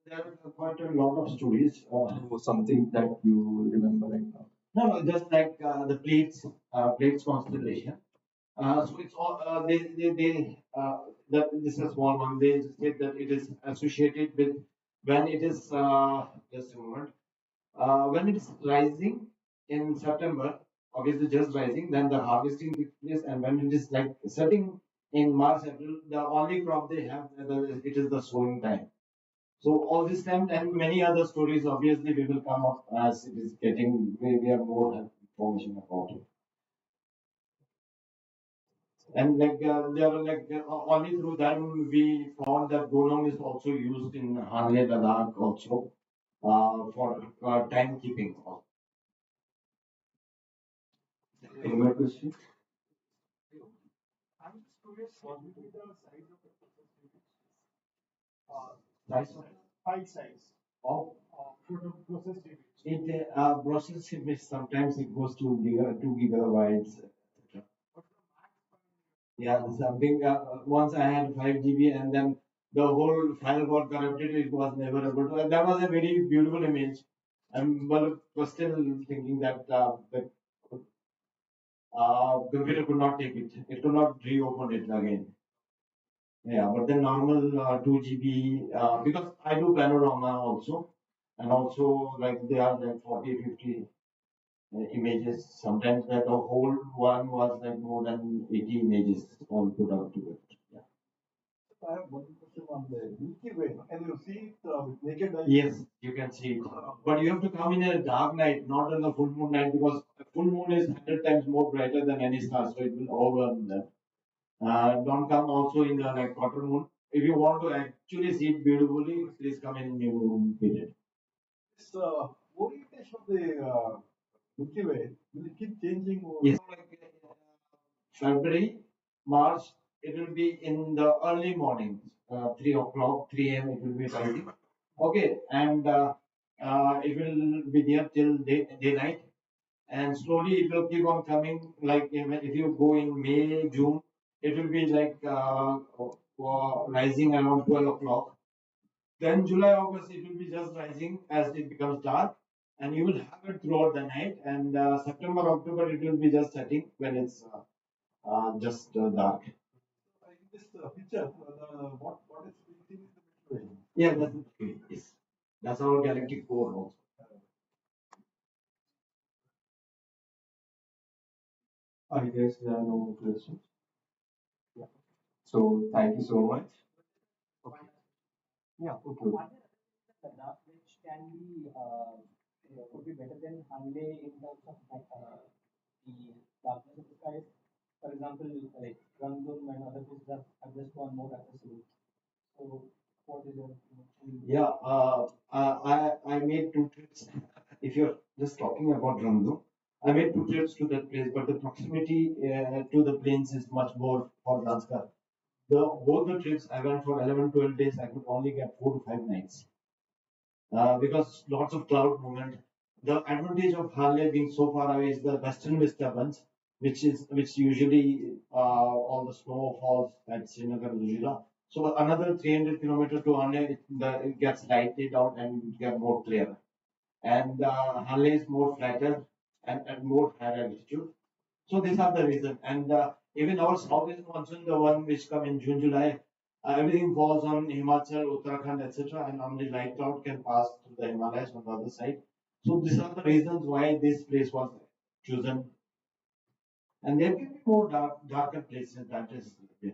there are quite a lot of stories. or something that you remember right now? No, no, just like the plates constellation. So it's all that this is a small one. They said that it is associated with when it is just a moment. When it is rising in September, obviously just rising, then the harvesting takes place, and when it is like setting in March, April, the only crop they have, it is the sowing time. So all this time and many other stories, obviously, we will come up as it is getting, we have more information about it. And like there are like only through them we found that Golong is also used in Hanle Dark also for timekeeping. Any more questions? I'm just curious, what would be the size of the process unit? Nice one. File size Oh, for the process unit. it process image sometimes it goes to 2 gigabytes, etc. Yeah, something once I had 5 GB and then the whole file got corrupted. It was never able to. That was a very beautiful image. Was still thinking that the computer could not take it. It could not reopen it again. Yeah, but the normal 2 GB because I do panorama also, and also like they are like 40, 50 images. Sometimes that the whole one was like more than 80 images all put out together. Yeah. I have one question on the Milky Way. Can you see it with naked eye? Yes, you can see it. But you have to come in a dark night, not on a full moon night, because a full moon is 100 times more brighter than any star, so it will overwhelm them. Don't come also in the like quarter moon. If you want to actually see it beautifully, please come in new moon period. This orientation of the Milky Way, will it keep changing? Yes. Like February, March, it will be in the early mornings, 3 o'clock, 3 a.m. It will be rising. Okay, and it will be there till daylight, and slowly it will keep on coming. Like if you go in May, June, it will be like rising around 12 o'clock. Then July, August, it will be just rising as it becomes dark, and you will have it throughout the night. And September, October, it will be just setting when it's just dark. In this picture, what is seen is the Milky Way. Yeah, that's okay. Yes, that's our galactic core also. I guess there are no more questions. Yeah. So thank you so much. Okay. Yeah. Okay. Ladakh, which can be could be better than Hanle in terms of the darkness of the skies. For example, like Rangdum and other places have just gone more accessible. So, what is your opinion? Yeah, I made two trips. If you're just talking about Randu, I made two trips to that place, but the proximity to the plains is much more for Zanskar. Both the trips I went for 11, 12 days. I could only get 4 to 5 nights because lots of cloud movement. The advantage of Hanle being so far away is the western disturbance, which usually all the snow falls at Srinagar, Ujira. So another 300 kilometer to Hanle, it gets lighted out and it gets more clear. And Hanle is more flatter and more higher altitude. So these are the reason. And even our southeast monsoon, the one which come in June, July, everything falls on Himachal, Uttarakhand, etc. And only light cloud can pass through the Himalayas on the other side. So these are the reasons why this place was chosen. And there can be more darker places. That is there.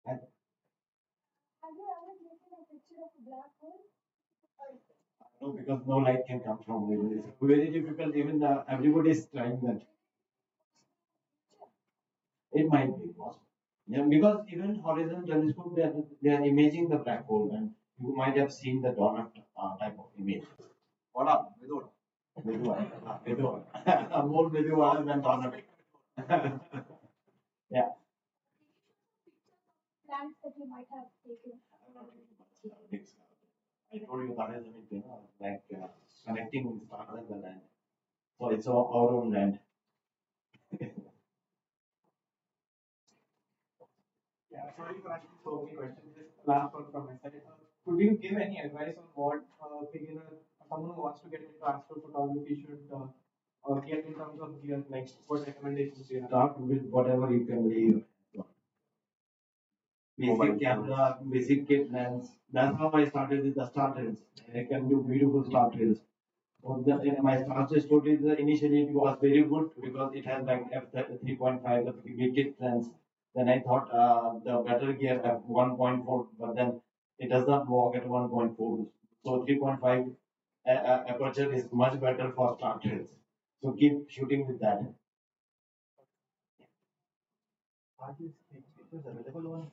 And no, because no light can come from it. It's very difficult. Even everybody is trying that. It might be possible. Yeah, because even Horizon Telescope, they are imaging the black hole, and you might have seen the donut type of image. What up? Without. Medua. More Medua than donut. Yeah. I told you that is a bit, like connecting stars and the land. So it's our own land. Yeah, sorry for asking so many questions. Just last one from my side. Could you give any advice on what beginner, someone who wants to get into astrophotography should get in terms of gear, like what recommendations do you have? Start with whatever you can leave. Basic camera, basic kit lens. That's how I started with the star trails. I can do beautiful star trails. So my star trail story, initially it was very good because it has like f3.5, the big kit lens. Then I thought the better gear f 1.4, but then it does not work at 1.4. So 3.5 aperture is much better for star trails. So keep shooting with that. Are these pictures available on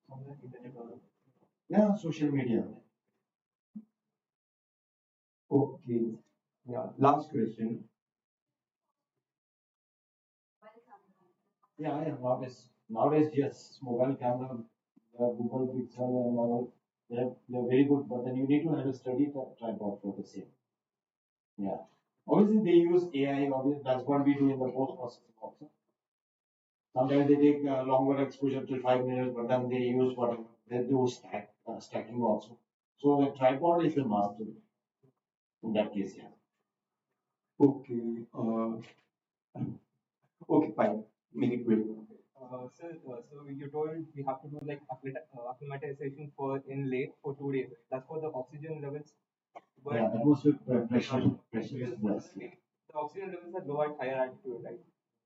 somewhere internet or? Yeah, social media. Okay. Yeah. Last question. Yeah, yeah. Nowadays, yes, mobile camera, Google Pixel and all, they're very good, but then you need to have a steady tripod for the same. Yeah. Obviously, they use AI. Obviously, that's what we do in the post processing also. Sometimes they take longer exposure till 5 minutes, but then they use whatever they do stacking also. So the tripod is a must in that case. Yeah. Okay. Okay. Fine. Make it quick. So you told we have to do like acclimatization for in lake for 2 days. That's for the oxygen levels. But Yeah, atmospheric pressure is less. the oxygen levels are low at higher altitude, right?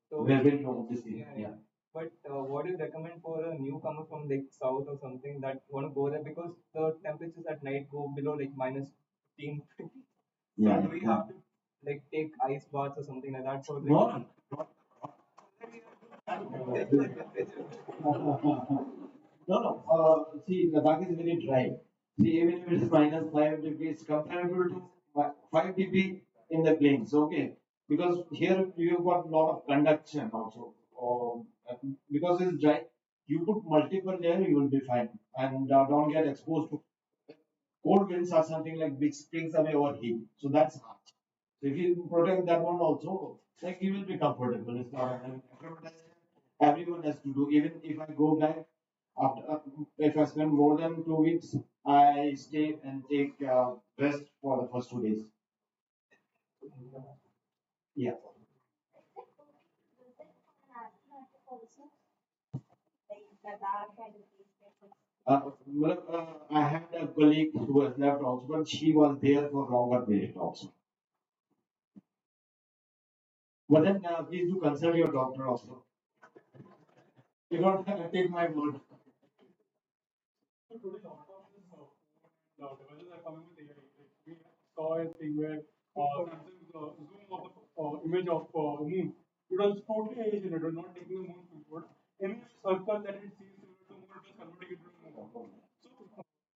So Very, very low, obviously. yeah, Yeah. But what do you recommend for a newcomer from like south or something that want to go there because the temperatures at night go below like minus 15. So Yeah, do we yeah. have to like take ice baths or something like that. So like, No, no, no. See, Ladakh is very dry. See, even if it is -5 degrees, comparable to 5 degree in the plains, okay? Because here you've got a lot of conduction also. Because it's dry, you put multiple layer, you will be fine, and don't get exposed to cold winds or something like which brings away our heat. So that's hard. So if you protect that one also, like you will be comfortable. It's not an acclimatization. Everyone has to do. Even if I go back after, if I spend more than 2 weeks, I stay and take rest for the first 2 days. Yeah. I had a colleague who was left also, but she was there for longer period also. But then please do consult your doctor also. You don't take my word. So today, a lot of this devices are coming with AI. Like we saw a thing where Samsung's zoom of the image of moon. It was totally AI generated, not taking the moon picture. Any circle that it sees similar to moon, it was converting it to moon. So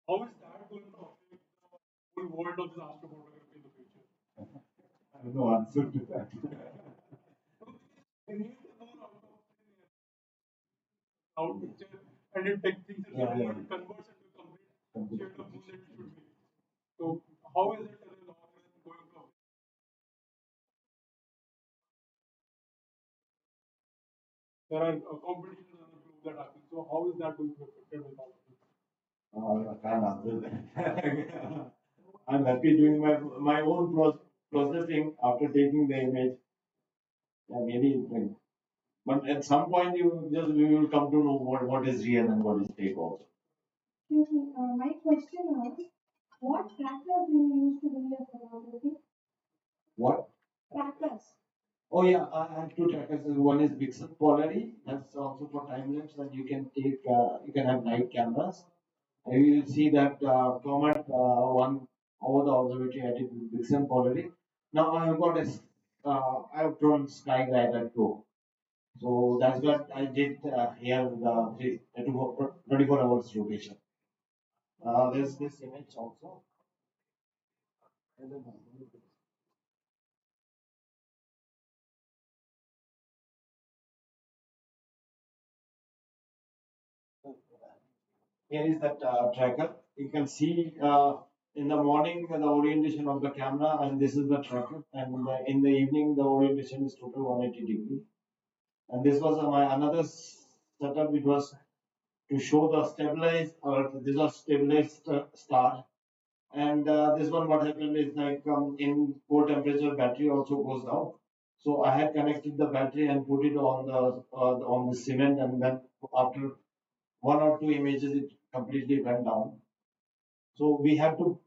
how is that going to affect the whole world of this astrophotography in the future? I have no answer to that. We need to know out picture and it takes things in Yeah, the yeah. moon, converts into a complete shade of moon that it should be. So how is it in the long run going to affect? There are competitions on the globe that happen. So how is that going to be affected with all of this? I can't answer that. I'm happy doing my own processing after taking the image. Yeah, maybe, but at some point we will come to know what is real and what is fake also. Excuse me, my question was, what trackers do you use to do your photography? What? Trackers. Oh yeah, I have two trackers. One is Vixen Polary. That's also for time lapse, and you can have night cameras. And you will see that comet one over the observatory I did with Vixen Polary. Now I have got I have drawn Sky Glider Pro. So that's what I did here the 24 hours rotation. There's this image also. Here is that tracker. You can see in the morning the orientation of the camera, and this is the tracker. And in the evening the orientation is total 180 degree. And this was my another setup. It was to show the stabilized, or this was stabilized star. And this one, what happened is like in cold temperature, battery also goes down. So I had connected the battery and put it on the cement, and then after one or two images, it completely went down. So we have to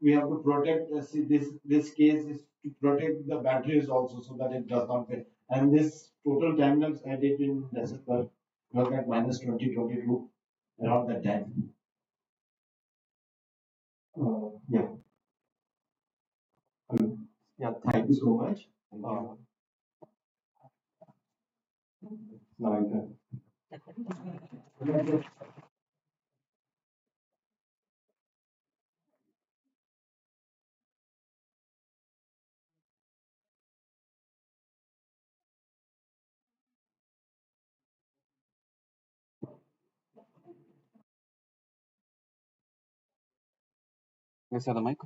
protect. See, this case is to protect the batteries also, so that it does not fail. And this total time lapse I did in December, was at -2022 around that time. Yeah. Yeah, thank you so much. Now you can. Yes, sir, the mic.